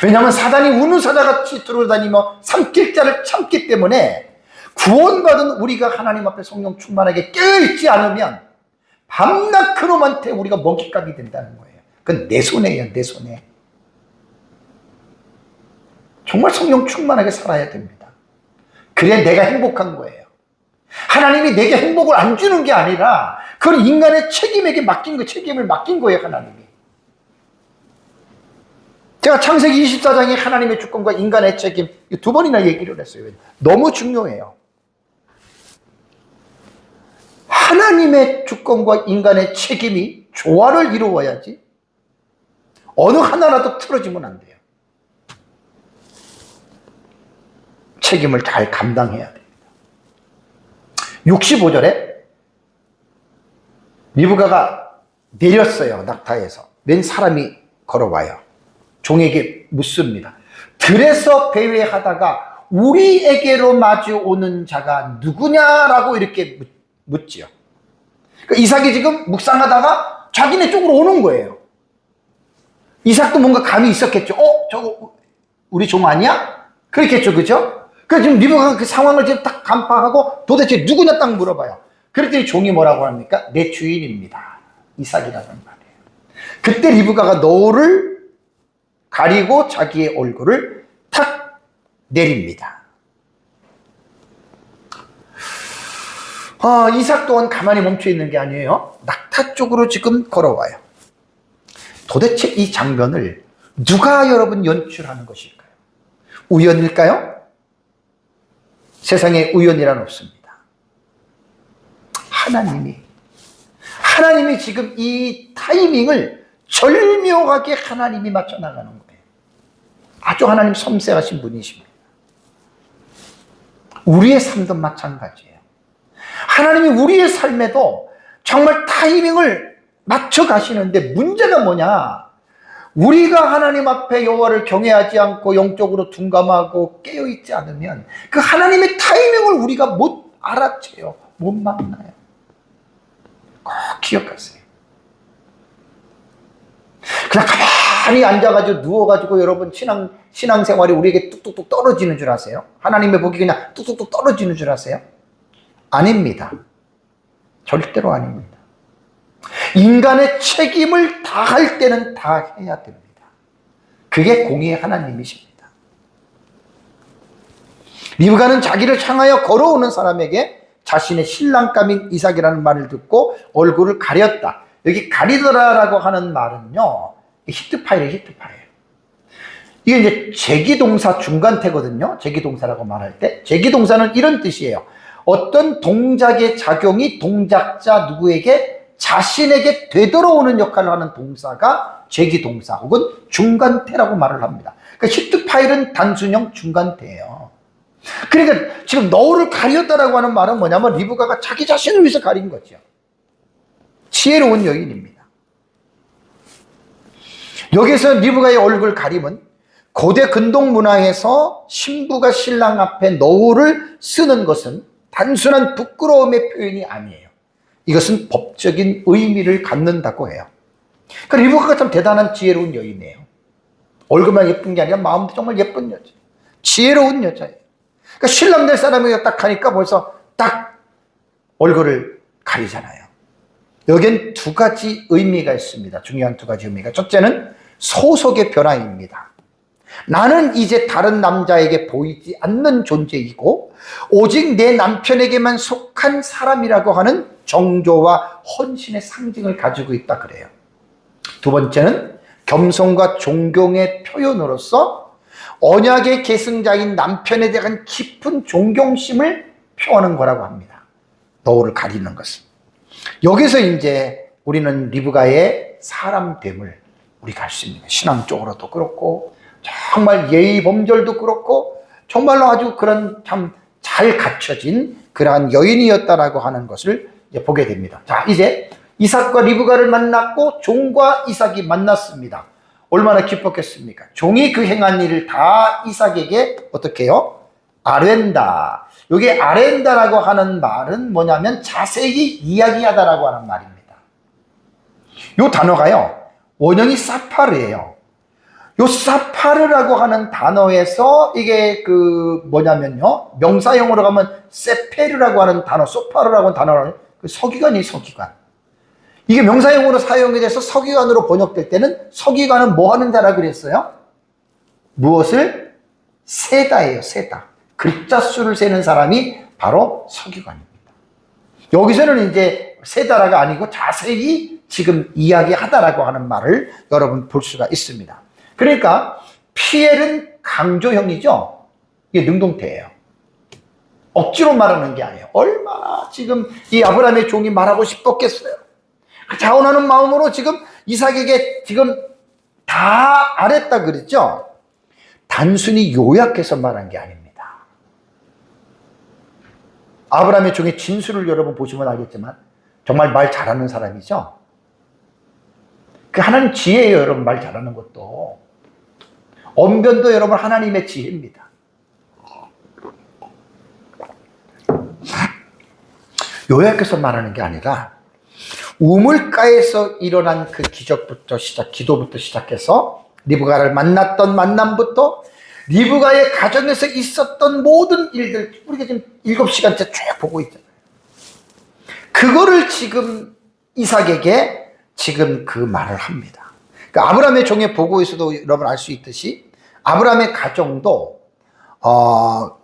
왜냐하면 사단이 우는 사자같이 들어다니며 삼킬 자를 참기 때문에 구원받은 우리가 하나님 앞에 성령 충만하게 깨어있지 않으면 밤낮 그놈한테 우리가 먹잇감이 된다는 거예요. 그건 내 손해예요, 내 손해. 정말 성령 충만하게 살아야 됩니다. 그래야 내가 행복한 거예요. 하나님이 내게 행복을 안 주는 게 아니라 그건 인간의 책임에게 맡긴 거, 책임을 맡긴 거예요, 하나님이. 제가 창세기 24장에 하나님의 주권과 인간의 책임 두 번이나 얘기를 했어요. 너무 중요해요. 하나님의 주권과 인간의 책임이 조화를 이루어야지 어느 하나라도 틀어지면 안 돼요. 책임을 잘 감당해야 됩니다. 65절에 리브가가 내렸어요, 낙타에서. 맨 사람이 걸어와요. 종에게 묻습니다. 들에서 배회하다가 우리에게로 마주오는 자가 누구냐라고 이렇게 묻지요. 그러니까 이삭이 지금 묵상하다가 자기네 쪽으로 오는 거예요. 이삭도 뭔가 감이 있었겠죠. 저거 우리 종 아니야? 그렇겠죠, 그죠? 그래서 지금 리브가가 그 상황을 지금 딱 간파하고 도대체 누구냐 딱 물어봐요. 그랬더니 종이 뭐라고 합니까? 내 주인입니다. 이삭이라는 말이에요. 그때 리브가가 노를 가리고 자기의 얼굴을 탁 내립니다. 이삭 또한 가만히 멈춰 있는 게 아니에요. 낙타 쪽으로 지금 걸어와요. 도대체 이 장면을 누가 여러분 연출하는 것일까요? 우연일까요? 세상에 우연이란 없습니다. 하나님이 지금 이 타이밍을 절묘하게 하나님이 맞춰 나가는 거예요. 아주 하나님 섬세하신 분이십니다. 우리의 삶도 마찬가지예요. 하나님이 우리의 삶에도 정말 타이밍을 맞춰 가시는데 문제가 뭐냐? 우리가 하나님 앞에 여호와를 경외하지 않고 영적으로 둔감하고 깨어있지 않으면 그 하나님의 타이밍을 우리가 못 알아채요. 못 만나요. 꼭 기억하세요. 그냥 가만히 앉아가지고 누워가지고 여러분 신앙생활이 우리에게 뚝뚝뚝 떨어지는 줄 아세요? 하나님의 복이 그냥 뚝뚝뚝 떨어지는 줄 아세요? 아닙니다. 절대로 아닙니다. 인간의 책임을 다할 때는 다 해야 됩니다. 그게 공의의 하나님이십니다. 리브가는 자기를 향하여 걸어오는 사람에게 자신의 신랑감인 이삭이라는 말을 듣고 얼굴을 가렸다. 여기 가리더라라고 하는 말은요, 히트파일이에요, 히트파일. 이게 이제 제기동사 중간태거든요. 제기동사라고 말할 때. 제기동사는 이런 뜻이에요. 어떤 동작의 작용이 동작자 누구에게 자신에게 되돌아오는 역할을 하는 동사가 제기동사 혹은 중간태라고 말을 합니다. 그러니까 히트파일은 단순형 중간태예요. 그러니까 지금 너울을 가렸다라고 하는 말은 뭐냐면 리브가가 자기 자신을 위해서 가린 거죠. 지혜로운 여인입니다. 여기서 리브가의 얼굴 가림은 고대 근동 문화에서 신부가 신랑 앞에 너울을 쓰는 것은 단순한 부끄러움의 표현이 아니에요. 이것은 법적인 의미를 갖는다고 해요. 그러니까 리브가가 참 대단한 지혜로운 여인이에요. 얼굴만 예쁜 게 아니라 마음도 정말 예쁜 여자, 지혜로운 여자예요. 그러니까 신랑 될 사람이 딱 하니까 벌써 딱 얼굴을 가리잖아요. 여기엔 두 가지 의미가 있습니다. 중요한 두 가지 의미가. 첫째는 소속의 변화입니다. 나는 이제 다른 남자에게 보이지 않는 존재이고 오직 내 남편에게만 속한 사람이라고 하는 정조와 헌신의 상징을 가지고 있다 그래요. 두 번째는 겸손과 존경의 표현으로서 언약의 계승자인 남편에 대한 깊은 존경심을 표하는 거라고 합니다. 너울을 가리는 것은. 여기서 이제 우리는 리브가의 사람됨을 우리가 알 수 있는 거예요. 신앙 쪽으로도 그렇고 정말 예의 범절도 그렇고 정말로 아주 그런 참 잘 갖춰진 그러한 여인이었다라고 하는 것을 이제 보게 됩니다. 자, 이제 이삭과 리브가를 만났고 종과 이삭이 만났습니다. 얼마나 기뻤겠습니까? 종이 그 행한 일을 다 이삭에게 어떻게 해요? 아랜다. 여기 아랜다라고 하는 말은 뭐냐면 자세히 이야기하다라고 하는 말입니다. 이 단어가요, 원형이 사파르예요. 요 사파르라고 하는 단어에서 이게 그 뭐냐면요, 명사형으로 가면 세페르라고 하는 단어, 소파르라고 하는 단어는 그 서기관이 서기관. 이게 명사형으로 사용이 돼서 서기관으로 번역될 때는 서기관은 뭐 하는 자라 그랬어요? 무엇을? 세다예요, 세다. 글자 수를 세는 사람이 바로 서기관입니다. 여기서는 이제 세다라가 아니고 자세히 지금 이야기하다라고 하는 말을 여러분 볼 수가 있습니다. 그러니까 피엘은 강조형이죠. 이게 능동태예요. 억지로 말하는 게 아니에요. 얼마나 지금 이 아브라함의 종이 말하고 싶었겠어요. 자원하는 마음으로 지금 이삭에게 지금 다 아랬다 그랬죠. 단순히 요약해서 말한 게 아닙니다. 아브라함의 종의 진술을 여러분 보시면 알겠지만 정말 말 잘하는 사람이죠. 그 하나님 지혜예요, 여러분. 말 잘하는 것도. 언변도 여러분 하나님의 지혜입니다. 요약해서 말하는 게 아니라 우물가에서 일어난 그 기적부터 기도부터 시작해서 리브가를 만났던 만남부터 리브가의 가정에서 있었던 모든 일들, 우리가 지금 7시간째 쭉 보고 있잖아요. 그거를 지금 이삭에게 지금 그 말을 합니다. 그러니까 아브라함의 종의 보고에서도 여러분 알 수 있듯이 아브라함의 가정도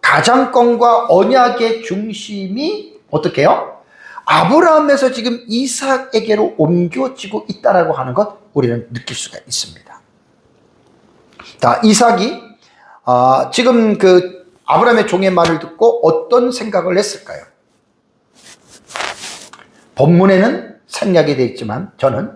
가장권과 언약의 중심이 어떻게 해요? 아브라함에서 지금 이삭에게로 옮겨지고 있다라고 하는 것 우리는 느낄 수가 있습니다. 자, 이삭이 지금 그 아브라함의 종의 말을 듣고 어떤 생각을 했을까요? 본문에는 생략이 되어 있지만 저는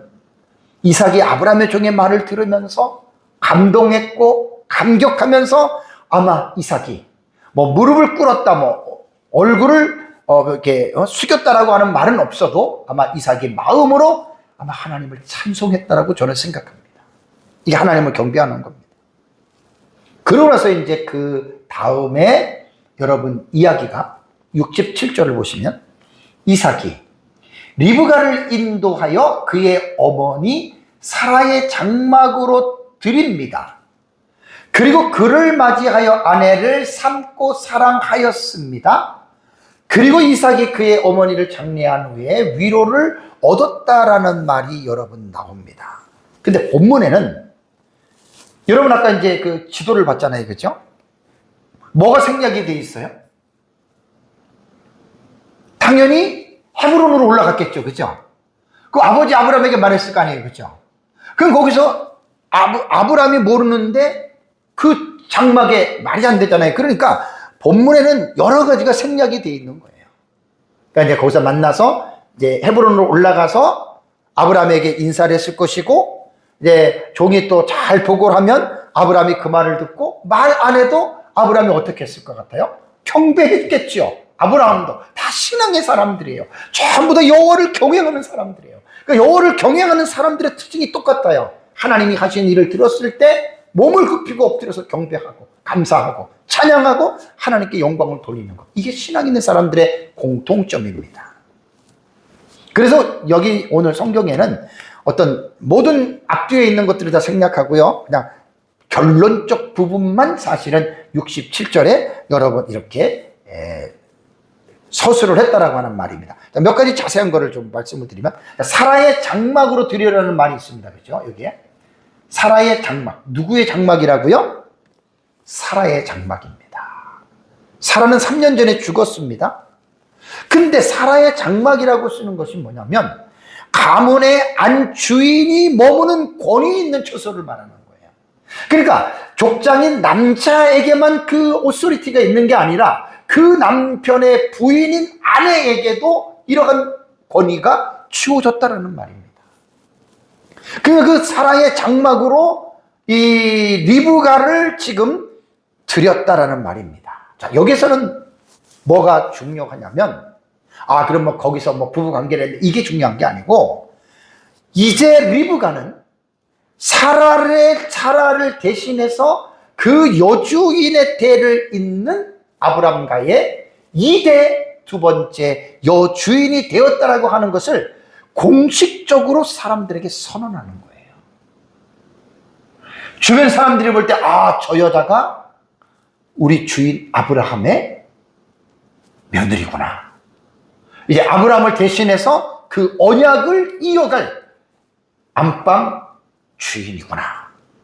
이삭이 아브라함의 종의 말을 들으면서 감동했고 감격하면서 아마 이삭이 뭐 무릎을 꿇었다, 뭐 얼굴을 이렇게 숙였다라고 하는 말은 없어도 아마 이삭이 마음으로 아마 하나님을 찬송했다라고 저는 생각합니다. 이게 하나님을 경배하는 겁니다. 그러고 나서 이제 그 다음에 여러분 이야기가 67절을 보시면 이삭이 리브가를 인도하여 그의 어머니 사라의 장막으로 드립니다. 그리고 그를 맞이하여 아내를 삼고 사랑하였습니다. 그리고 이삭이 그의 어머니를 장례한 후에 위로를 얻었다라는 말이 여러분 나옵니다. 근데 본문에는 여러분 아까 이제 그 지도를 봤잖아요. 그죠? 뭐가 생략이 돼 있어요? 당연히 헤브론으로 올라갔겠죠. 그죠? 그 아버지 아브라함에게 말했을 거 아니에요. 그죠? 그럼 거기서 아브라함이 모르는데 그 장막에 말이 안 되잖아요. 그러니까 본문에는 여러 가지가 생략이 돼 있는 거예요. 그러니까 이제 거기서 만나서 이제 헤브론으로 올라가서 아브라함에게 인사를 했을 것이고, 이제 종이 또 잘 보고를 하면 아브라함이 그 말을 듣고 말 안 해도 아브라함이 어떻게 했을 것 같아요? 경배했겠죠. 아브라함도 다 신앙의 사람들이에요. 전부 다 여호와를 경외하는 사람들이에요. 그러니까 여호와를 경외하는 사람들의 특징이 똑같아요. 하나님이 하신 일을 들었을 때 몸을 굽히고 엎드려서 경배하고 감사하고 찬양하고 하나님께 영광을 돌리는 것. 이게 신앙 있는 사람들의 공통점입니다. 그래서 여기 오늘 성경에는 어떤 모든 앞뒤에 있는 것들을 다 생략하고요. 그냥 결론적 부분만 사실은 67절에 여러분 이렇게 서술을 했다라고 하는 말입니다. 몇 가지 자세한 거를 좀 말씀을 드리면, 사라의 장막으로 드리려는 말이 있습니다. 그죠? 여기에. 사라의 장막. 누구의 장막이라고요? 사라의 장막입니다. 사라는 3년 전에 죽었습니다. 근데 사라의 장막이라고 쓰는 것이 뭐냐면, 가문의 안 주인이 머무는 권위 있는 처소를 말하는 거예요. 그러니까 족장인 남자에게만 그 오소리티가 있는 게 아니라 그 남편의 부인인 아내에게도 이러한 권위가 주어졌다라는 말입니다. 그 사라의 장막으로 이 리브가를 지금 드렸다라는 말입니다. 자, 여기서는 뭐가 중요하냐면, 그럼 뭐 거기서 뭐 부부 관계를 했는데 이게 중요한 게 아니고, 이제 리브가는 사라를 대신해서 그 여주인의 대를 잇는 아브람과의 2대 두 번째 여주인이 되었다라고 하는 것을 공식적으로 사람들에게 선언하는 거예요. 주변 사람들이 볼 때, 저 여자가 우리 주인 아브라함의 며느리구나. 이제 아브라함을 대신해서 그 언약을 이어갈 안방 주인이구나.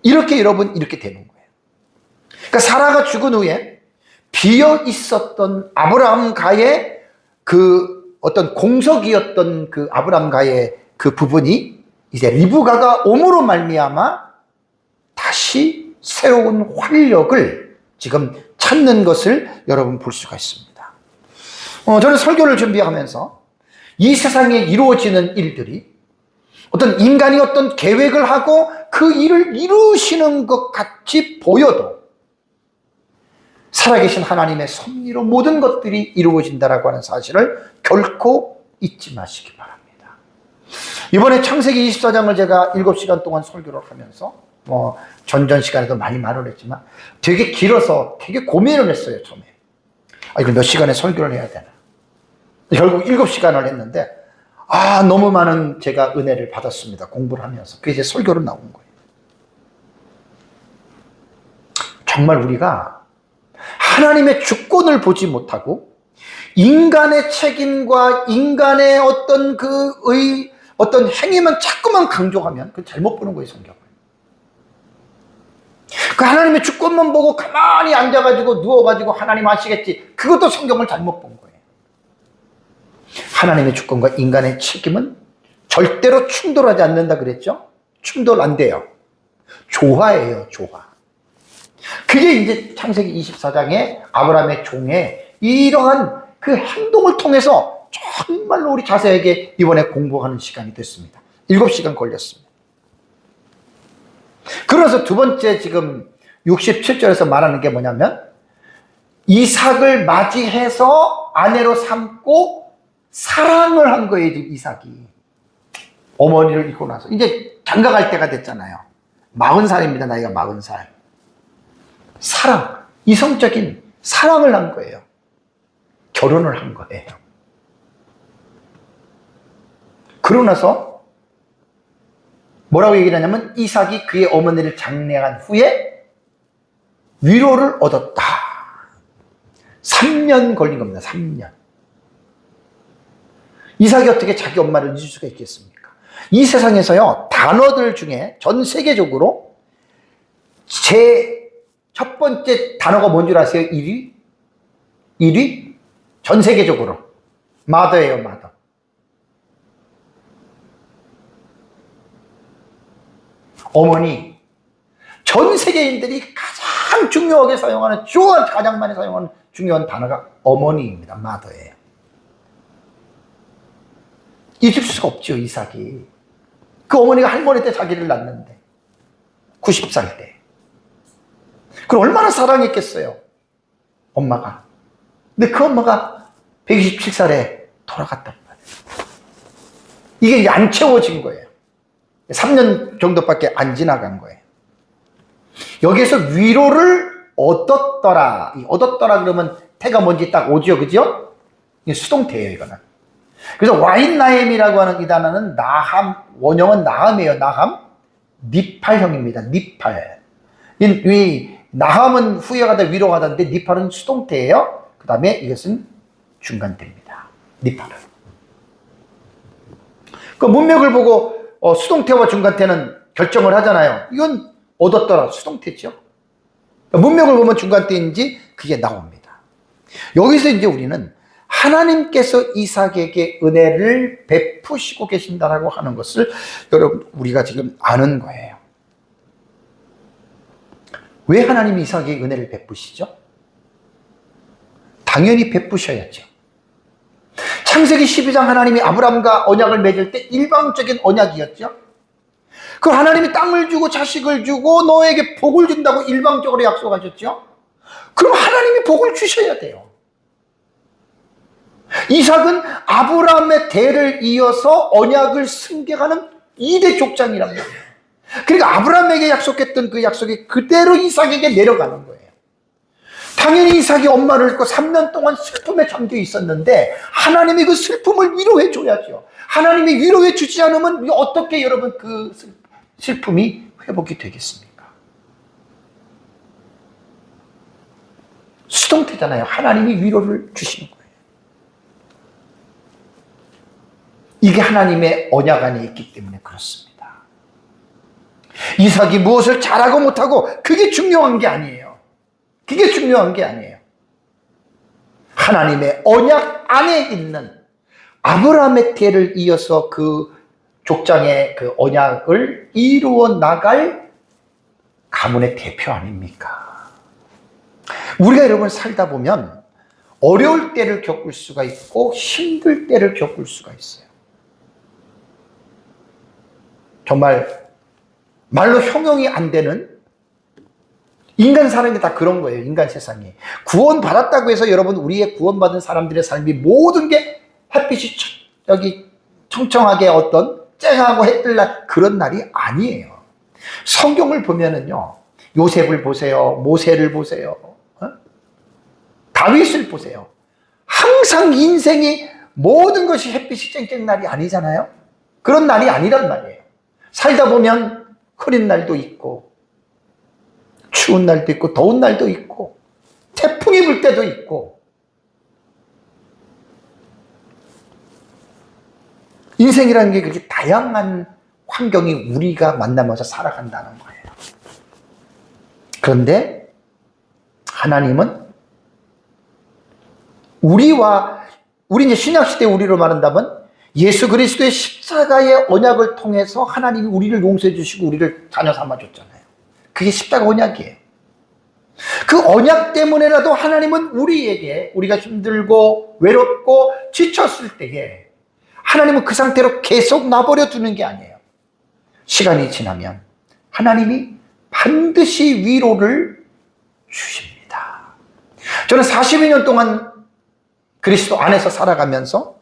이렇게 여러분 이렇게 되는 거예요. 그러니까 사라가 죽은 후에 비어 있었던 아브라함과의 그 어떤 공석이었던 그 아브라함과의 그 부분이 이제 리브가가 옴으로 말미암아 다시 새로운 활력을 지금 찾는 것을 여러분 볼 수가 있습니다. 저는 설교를 준비하면서 이 세상에 이루어지는 일들이 어떤 인간이 어떤 계획을 하고 그 일을 이루시는 것 같이 보여도 살아계신 하나님의 섭리로 모든 것들이 이루어진다라고 하는 사실을 결코 잊지 마시기 바랍니다. 이번에 창세기 24장을 제가 7시간 동안 설교를 하면서 전전 시간에도 많이 말을 했지만 되게 길어서 되게 고민을 했어요. 처음에 이걸 몇 시간에 설교를 해야 되나. 결국 7시간을 했는데 너무 많은 제가 은혜를 받았습니다. 공부를 하면서. 그게 이제 설교로 나온 거예요. 정말 우리가 하나님의 주권을 보지 못하고 인간의 책임과 인간의 어떤 어떤 행위만 자꾸만 강조하면 그건 잘못 보는 거예요, 성경을. 그 하나님의 주권만 보고 가만히 앉아가지고 누워가지고 하나님 하시겠지. 그것도 성경을 잘못 본 거예요. 하나님의 주권과 인간의 책임은 절대로 충돌하지 않는다 그랬죠? 충돌 안 돼요. 조화예요, 조화. 그게 이제 창세기 24장의 아브라함의 종의 이러한 그 행동을 통해서 정말로 우리 자세하게 이번에 공부하는 시간이 됐습니다. 7시간 걸렸습니다. 그래서 두 번째 지금 67절에서 말하는 게 뭐냐면, 이삭을 맞이해서 아내로 삼고 사랑을 한 거예요, 이삭이. 어머니를 잃고 나서. 이제 장가갈 때가 됐잖아요. 40살입니다, 나이가 40살. 사랑, 이성적인 사랑을 한 거예요. 결혼을 한 거예요. 그러고 나서 뭐라고 얘기를 하냐면 이삭이 그의 어머니를 장례한 후에 위로를 얻었다. 3년 걸린 겁니다. 3년. 이삭이 어떻게 자기 엄마를 잊을 수가 있겠습니까? 이 세상에서요, 단어들 중에 전 세계적으로 제 첫 번째 단어가 뭔 줄 아세요? 1위? 1위? 전 세계적으로. mother예요, mother. 어머니. 전 세계인들이 가장 중요하게 사용하는, 가장 많이 사용하는 중요한 단어가 어머니입니다. mother예요. 잊을 수가 없죠, 이삭이. 그 어머니가 할머니 때 자기를 낳는데 90살 때. 그럼 얼마나 사랑했겠어요, 엄마가. 근데 그 엄마가 127살에 돌아갔단 말이에요. 이게 이제 안 채워진 거예요. 3년 정도밖에 안 지나간 거예요. 여기에서 위로를 얻었더라. 이 얻었더라 그러면 태가 뭔지 딱 오죠, 그죠? 이게 수동태예요, 이거는. 그래서 와인나햄이라고 하는 이 단어는 나함, 원형은 나함이에요. 나함, 니팔형입니다. 니팔. 이 나함은 후회가다 위로가다인데 니팔은 수동태예요. 그 다음에 이것은 중간태입니다. 니팔은. 그 문맥을 보고 수동태와 중간태는 결정을 하잖아요. 이건 얻었더라, 수동태죠. 문맥을 보면 중간태인지 그게 나옵니다. 여기서 이제 우리는 하나님께서 이삭에게 은혜를 베푸시고 계신다라고 하는 것을 여러분 우리가 지금 아는 거예요. 왜 하나님이 이삭에게 은혜를 베푸시죠? 당연히 베푸셔야죠. 창세기 12장 하나님이 아브라함과 언약을 맺을 때 일방적인 언약이었죠. 그 하나님이 땅을 주고 자식을 주고 너에게 복을 준다고 일방적으로 약속하셨죠. 그럼 하나님이 복을 주셔야 돼요. 이삭은 아브라함의 대를 이어서 언약을 승계하는 2대 족장이란 말이에요. 그러니까 아브라함에게 약속했던 그 약속이 그대로 이삭에게 내려가는 거예요. 당연히 이삭이 엄마를 잃고 3년 동안 슬픔에 잠겨 있었는데 하나님이 그 슬픔을 위로해 줘야죠. 하나님이 위로해 주지 않으면 어떻게 여러분 그 슬픔이 회복이 되겠습니까? 수동태잖아요. 하나님이 위로를 주시는 거예요. 이게 하나님의 언약 안에 있기 때문에 그렇습니다. 이삭이 무엇을 잘하고 못하고 그게 중요한 게 아니에요. 그게 중요한 게 아니에요. 하나님의 언약 안에 있는 아브라함의 태를 이어서 그 족장의 그 언약을 이루어 나갈 가문의 대표 아닙니까? 우리가 여러분 살다 보면 어려울 때를 겪을 수가 있고 힘들 때를 겪을 수가 있어요. 정말 말로 형용이 안 되는 인간 사람이 다 그런 거예요. 인간 세상이. 구원받았다고 해서 여러분 우리의 구원받은 사람들의 삶이 모든 게 햇빛이 여기 청청하게 어떤 쨍하고 해뜰 날 그런 날이 아니에요. 성경을 보면은요. 요셉을 보세요. 모세를 보세요. 다윗을 보세요. 항상 인생이 모든 것이 햇빛이 쨍쨍 날이 아니잖아요. 그런 날이 아니란 말이에요. 살다 보면 흐린 날도 있고 추운 날도 있고 더운 날도 있고 태풍이 불 때도 있고 인생이라는 게 그렇게 다양한 환경이 우리가 만나면서 살아간다는 거예요. 그런데 하나님은 우리 이제 신약시대 우리로 말한다면 예수 그리스도의 십자가의 언약을 통해서 하나님이 우리를 용서해 주시고 우리를 자녀 삼아 줬잖아요. 그게 십자가 언약이에요. 그 언약 때문에라도 하나님은 우리에게 우리가 힘들고 외롭고 지쳤을 때에 하나님은 그 상태로 계속 놔버려 두는 게 아니에요. 시간이 지나면 하나님이 반드시 위로를 주십니다. 저는 42년 동안 그리스도 안에서 살아가면서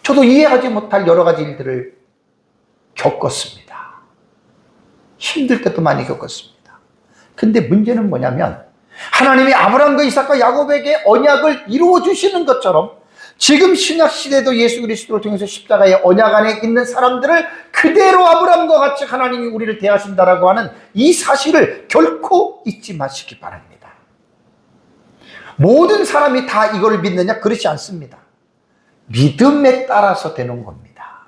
저도 이해하지 못할 여러 가지 일들을 겪었습니다. 힘들 때도 많이 겪었습니다. 근데 문제는 뭐냐면 하나님이 아브라함과 이삭과 야곱에게 언약을 이루어 주시는 것처럼 지금 신약 시대도 예수 그리스도를 통해서 십자가의 언약 안에 있는 사람들을 그대로 아브라함과 같이 하나님이 우리를 대하신다라고 하는 이 사실을 결코 잊지 마시기 바랍니다. 모든 사람이 다 이걸 믿느냐? 그렇지 않습니다. 믿음에 따라서 되는 겁니다.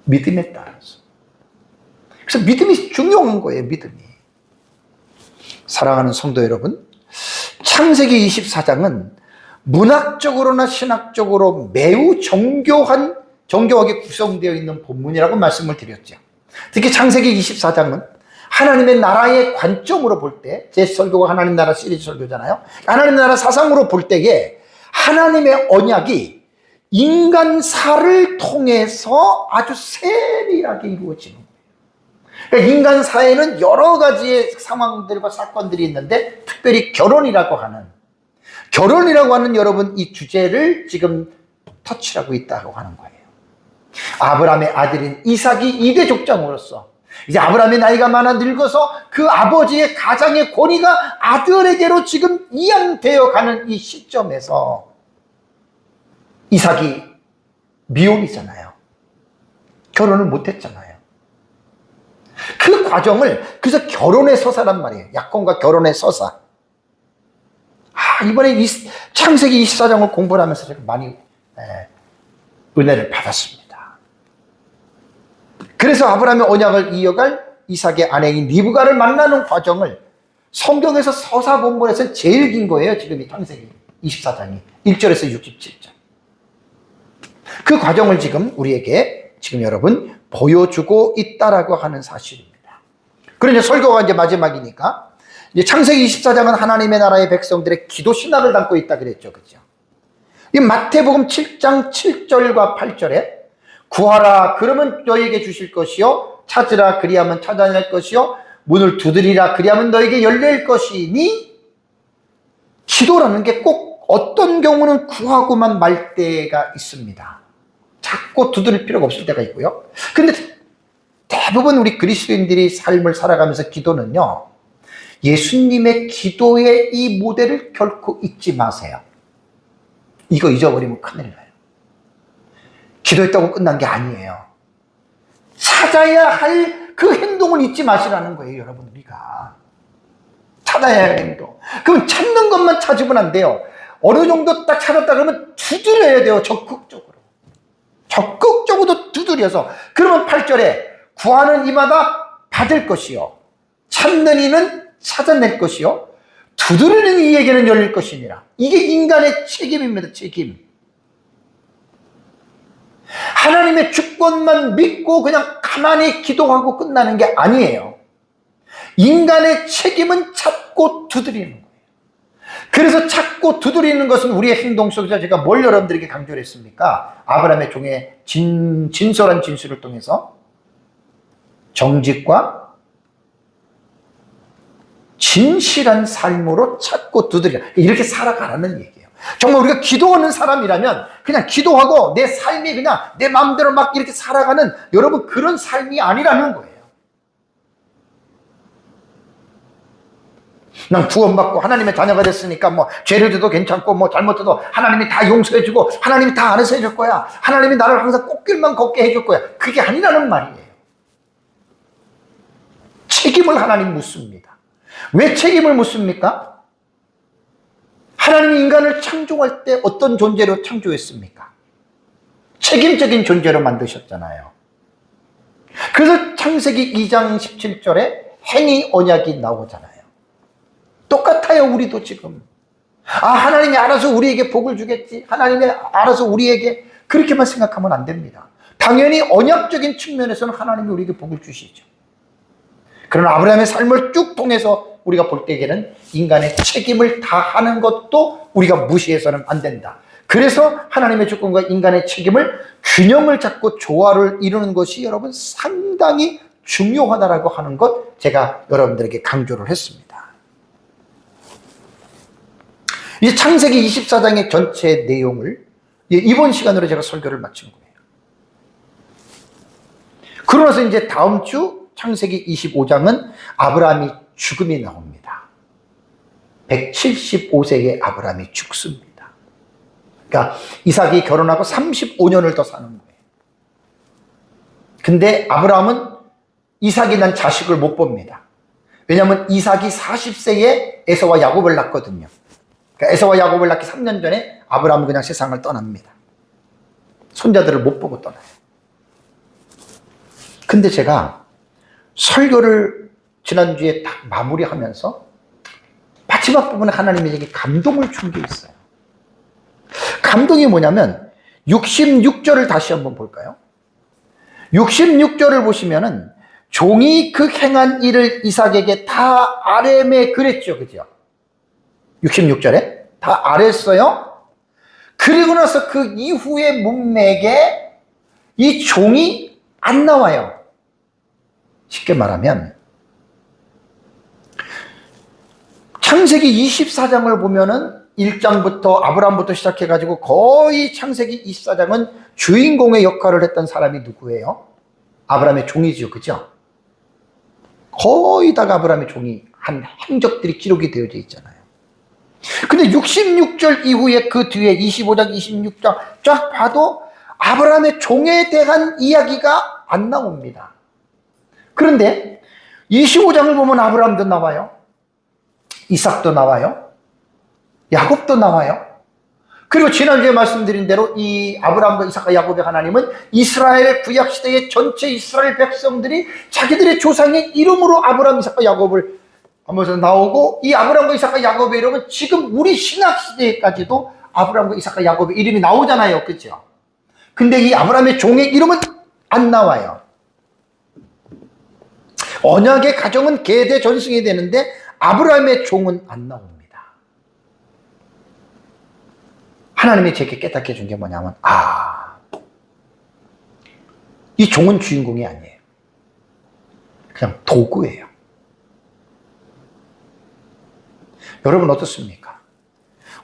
믿음에 따라서. 그래서 믿음이 중요한 거예요. 믿음이. 사랑하는 성도 여러분, 창세기 24장은 문학적으로나 신학적으로 매우 정교하게 구성되어 있는 본문이라고 말씀을 드렸죠. 특히 창세기 24장은 하나님의 나라의 관점으로 볼 때, 제 설교가 하나님 나라 시리즈 설교잖아요. 하나님 나라 사상으로 볼 때에 하나님의 언약이 인간사를 통해서 아주 세밀하게 이루어지는 거예요. 그러니까 인간사에는 여러 가지의 상황들과 사건들이 있는데, 특별히 결혼이라고 하는 여러분 이 주제를 지금 터치하고 있다고 하는 거예요. 아브라함의 아들인 이삭이 2대 족장으로서 이제 아브라함의 나이가 많아 늙어서 그 아버지의 가장의 권위가 아들에게로 지금 이양되어 가는 이 시점에서 이삭이 미혼이잖아요. 결혼을 못했잖아요. 그 과정을, 그래서 결혼의 서사란 말이에요. 약혼과 결혼의 서사. 이번에 창세기 24장을 공부를 하면서 제가 많이 은혜를 받았습니다. 그래서 아브라함의 언약을 이어갈 이삭의 아내인 리브가를 만나는 과정을 성경에서 서사 본문에서 제일 긴 거예요. 지금 이 창세기 24장이 1절에서 67절. 그 과정을 지금 우리에게 지금 여러분 보여주고 있다라고 하는 사실입니다. 그러니 설교가 이제 마지막이니까, 이제 창세기 24장은 하나님의 나라의 백성들의 기도 신학을 담고 있다 그랬죠. 그죠? 이 마태복음 7장 7절과 8절에 구하라 그러면 너에게 주실 것이요, 찾으라 그리하면 찾아낼 것이요, 문을 두드리라 그리하면 너에게 열릴 것이니, 기도라는 게 꼭 어떤 경우는 구하고만 말 때가 있습니다. 자꾸 두드릴 필요가 없을 때가 있고요. 근데 대부분 우리 그리스도인들이 삶을 살아가면서 기도는요, 예수님의 기도의 이 모델을 결코 잊지 마세요. 이거 잊어버리면 큰일 나요. 기도했다고 끝난 게 아니에요. 찾아야 할 그 행동을 잊지 마시라는 거예요, 여러분. 우리가 찾아야 할 행동. 그럼 찾는 것만 찾으면 안 돼요. 어느 정도 딱 찾았다 그러면 두드려야 돼요. 적극적으로 두드려서. 그러면 8절에 구하는 이마다 받을 것이요, 찾는 이는 찾아낼 것이요, 두드리는 이에게는 열릴 것이니라. 이게 인간의 책임입니다. 책임. 하나님의 주권만 믿고 그냥 가만히 기도하고 끝나는 게 아니에요. 인간의 책임은 찾고 두드리는 거예요. 그래서 찾고 두드리는 것은 우리의 행동 속에서, 제가 뭘 여러분들에게 강조를 했습니까? 아브라함의 종의 진솔한 진술을 통해서 정직과 진실한 삶으로 찾고 두드리라, 이렇게 살아가라는 얘기예요. 정말 우리가 기도하는 사람이라면 그냥 기도하고 내 삶이 그냥 내 마음대로 막 이렇게 살아가는, 여러분, 그런 삶이 아니라는 거예요. 난 구원받고 하나님의 자녀가 됐으니까 뭐 죄를 져도 괜찮고 뭐 잘못해도 하나님이 다 용서해주고 하나님이 다 알아서 해줄 거야, 하나님이 나를 항상 꽃길만 걷게 해줄 거야, 그게 아니라는 말이에요. 책임을 하나님 묻습니다. 왜 책임을 묻습니까? 하나님이 인간을 창조할 때 어떤 존재로 창조했습니까? 책임적인 존재로 만드셨잖아요. 그래서 창세기 2장 17절에 행위 언약이 나오잖아요. 똑같아요. 우리도 지금 하나님이 알아서 우리에게 복을 주겠지, 하나님이 알아서 우리에게, 그렇게만 생각하면 안 됩니다. 당연히 언약적인 측면에서는 하나님이 우리에게 복을 주시죠. 그러나 아브라함의 삶을 쭉 통해서 우리가 볼 때에는 인간의 책임을 다하는 것도 우리가 무시해서는 안 된다. 그래서 하나님의 주권과 인간의 책임을 균형을 잡고 조화를 이루는 것이 여러분 상당히 중요하다라고 하는 것, 제가 여러분들에게 강조를 했습니다. 이제 창세기 24장의 전체 내용을 이번 시간으로 제가 설교를 마친 거예요. 그러나서 이제 다음 주 창세기 25장은 아브라함이 죽음이 나옵니다. 175세의 아브라함이 죽습니다. 그러니까 이삭이 결혼하고 35년을 더 사는 거예요. 근데 아브라함은 이삭이 난 자식을 못 봅니다. 왜냐하면 이삭이 40세에 에서와 야곱을 낳거든요. 그러니까 에서와 야곱을 낳기 3년 전에 아브라함은 그냥 세상을 떠납니다. 손자들을 못 보고 떠나요. 근데 제가 설교를 지난주에 딱 마무리하면서 마지막 부분에 하나님이 제게 감동을 준 게 있어요. 감동이 뭐냐면 66절을 다시 한번 볼까요? 66절을 보시면은 종이 그 행한 일을 이삭에게 다 아뢰매 그랬죠. 그죠? 66절에 다 아뢰었어요. 그리고 나서 그 이후의 문맥에 이 종이 안 나와요. 쉽게 말하면 창세기 24장을 보면은 1장부터 아브라함부터 시작해가지고 거의 창세기 24장은 주인공의 역할을 했던 사람이 누구예요? 아브라함의 종이죠. 그죠? 거의 다 아브라함의 종이 한 행적들이 기록이 되어져 있잖아요. 근데 66절 이후에 그 뒤에 25장, 26장 쫙 봐도 아브라함의 종에 대한 이야기가 안 나옵니다. 그런데 25장을 보면 아브라함도 나와요. 이삭도 나와요. 야곱도 나와요. 그리고 지난주에 말씀드린 대로 이 아브라함과 이삭과 야곱의 하나님은 이스라엘 구약시대의 전체 이스라엘 백성들이 자기들의 조상의 이름으로 아브라함, 이삭과 야곱을 하면서 나오고, 이 아브라함과 이삭과 야곱의 이름은 지금 우리 신약시대에까지도 아브라함과 이삭과 야곱의 이름이 나오잖아요. 그죠? 근데 이 아브라함의 종의 이름은 안 나와요. 언약의 가정은 계대 전승이 되는데 아브라함의 종은 안 나옵니다. 하나님이 제게 깨닫게 해준 게 뭐냐면, 이 종은 주인공이 아니에요. 그냥 도구예요. 여러분 어떻습니까?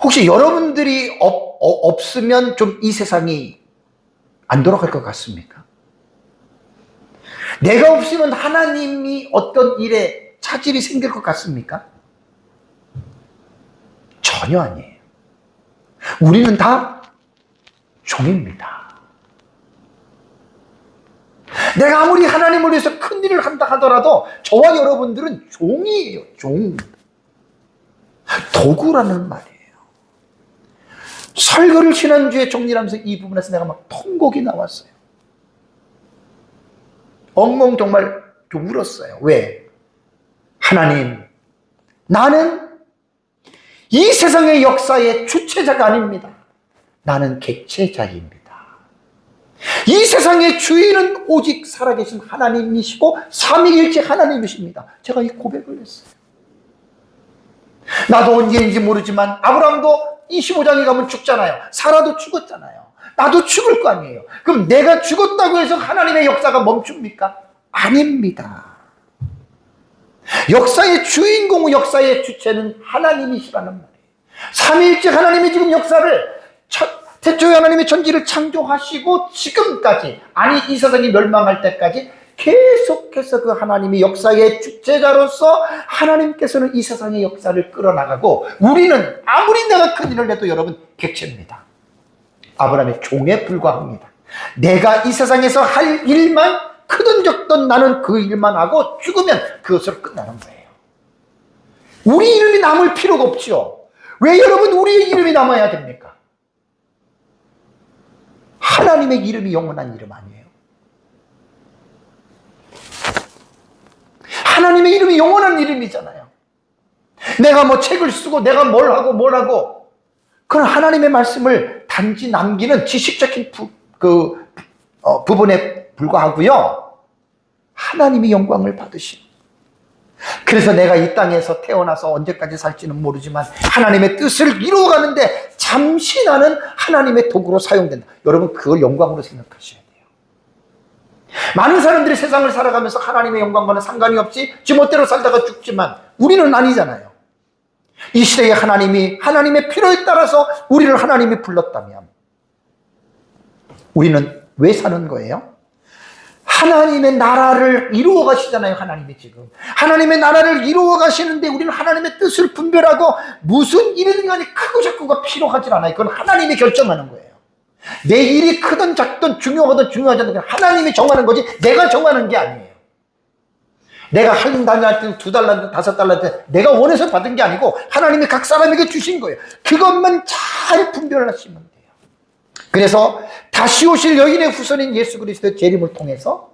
혹시 여러분들이 없으면 좀 이 세상이 안 돌아갈 것 같습니까? 내가 없으면 하나님이 어떤 일에 차질이 생길 것 같습니까? 전혀 아니에요. 우리는 다 종입니다. 내가 아무리 하나님을 위해서 큰 일을 한다 하더라도 저와 여러분들은 종이에요. 종. 도구라는 말이에요. 설교를 지난주에 정리하면서 이 부분에서 내가 막 통곡이 나왔어요. 엉엉 정말 좀 울었어요. 왜? 하나님, 나는 이 세상의 역사의 주체자가 아닙니다. 나는 객체자입니다. 이 세상의 주인은 오직 살아계신 하나님이시고 삼위일체 하나님이십니다. 제가 이 고백을 했어요. 나도 언제인지 모르지만 아브라함도 25장에 가면 죽잖아요. 사라도 죽었잖아요. 나도 죽을 거 아니에요. 그럼 내가 죽었다고 해서 하나님의 역사가 멈춥니까? 아닙니다. 역사의 주인공, 역사의 주체는 하나님이시라는 말이에요. 삼위일체 하나님이 지금 역사를 태초에 하나님이 천지를 창조하시고 지금까지, 아니 이 세상이 멸망할 때까지 계속해서 그 하나님이 역사의 주체자로서 하나님께서는 이 세상의 역사를 끌어나가고, 우리는 아무리 내가 큰 일을 해도 여러분 객체입니다. 아브라함의 종에 불과합니다. 내가 이 세상에서 할 일만, 크든 적든 나는 그 일만 하고 죽으면 그것으로 끝나는 거예요. 우리 이름이 남을 필요가 없죠. 왜 여러분 우리의 이름이 남아야 됩니까? 하나님의 이름이 영원한 이름 아니에요? 하나님의 이름이 영원한 이름이잖아요. 내가 뭐 책을 쓰고 내가 뭘 하고 그건 하나님의 말씀을 단지 남기는 지식적인 부분에 불과하고요. 하나님이 영광을 받으신. 그래서 내가 이 땅에서 태어나서 언제까지 살지는 모르지만 하나님의 뜻을 이루어가는데 잠시 나는 하나님의 도구로 사용된다. 여러분 그걸 영광으로 생각하셔야 돼요. 많은 사람들이 세상을 살아가면서 하나님의 영광과는 상관이 없이 지멋대로 살다가 죽지만 우리는 아니잖아요. 이 시대에 하나님이 하나님의 필요에 따라서 우리를 하나님이 불렀다면 우리는 왜 사는 거예요? 하나님의 나라를 이루어 가시잖아요. 하나님이 지금 하나님의 나라를 이루어 가시는데 우리는 하나님의 뜻을 분별하고 무슨 일이든 간에 크고 작고가 필요하지 않아요. 그건 하나님이 결정하는 거예요. 내 일이 크든 작든 중요하든 중요하지 않든 하나님이 정하는 거지 내가 정하는 게 아니에요. 내가 한 달러든 두 달러든 다섯 달러든 내가 원해서 받은 게 아니고 하나님이 각 사람에게 주신 거예요. 그것만 잘 분별하시면 돼요. 그래서 다시 오실 여인의 후손인 예수 그리스도의 재림을 통해서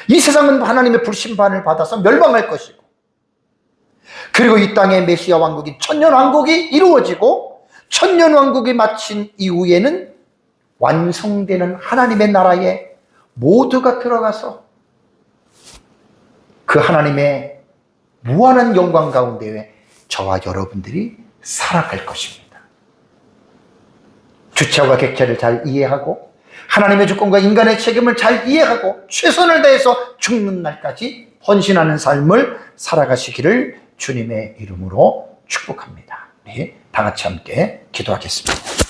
이 세상은 하나님의 불심판을 받아서 멸망할 것이고, 그리고 이 땅의 메시아 왕국인 천년왕국이 이루어지고 천년왕국이 마친 이후에는 완성되는 하나님의 나라에 모두가 들어가서 그 하나님의 무한한 영광 가운데 저와 여러분들이 살아갈 것입니다. 주체와 객체를 잘 이해하고 하나님의 주권과 인간의 책임을 잘 이해하고 최선을 다해서 죽는 날까지 헌신하는 삶을 살아가시기를 주님의 이름으로 축복합니다. 우리 다 같이 함께 기도하겠습니다.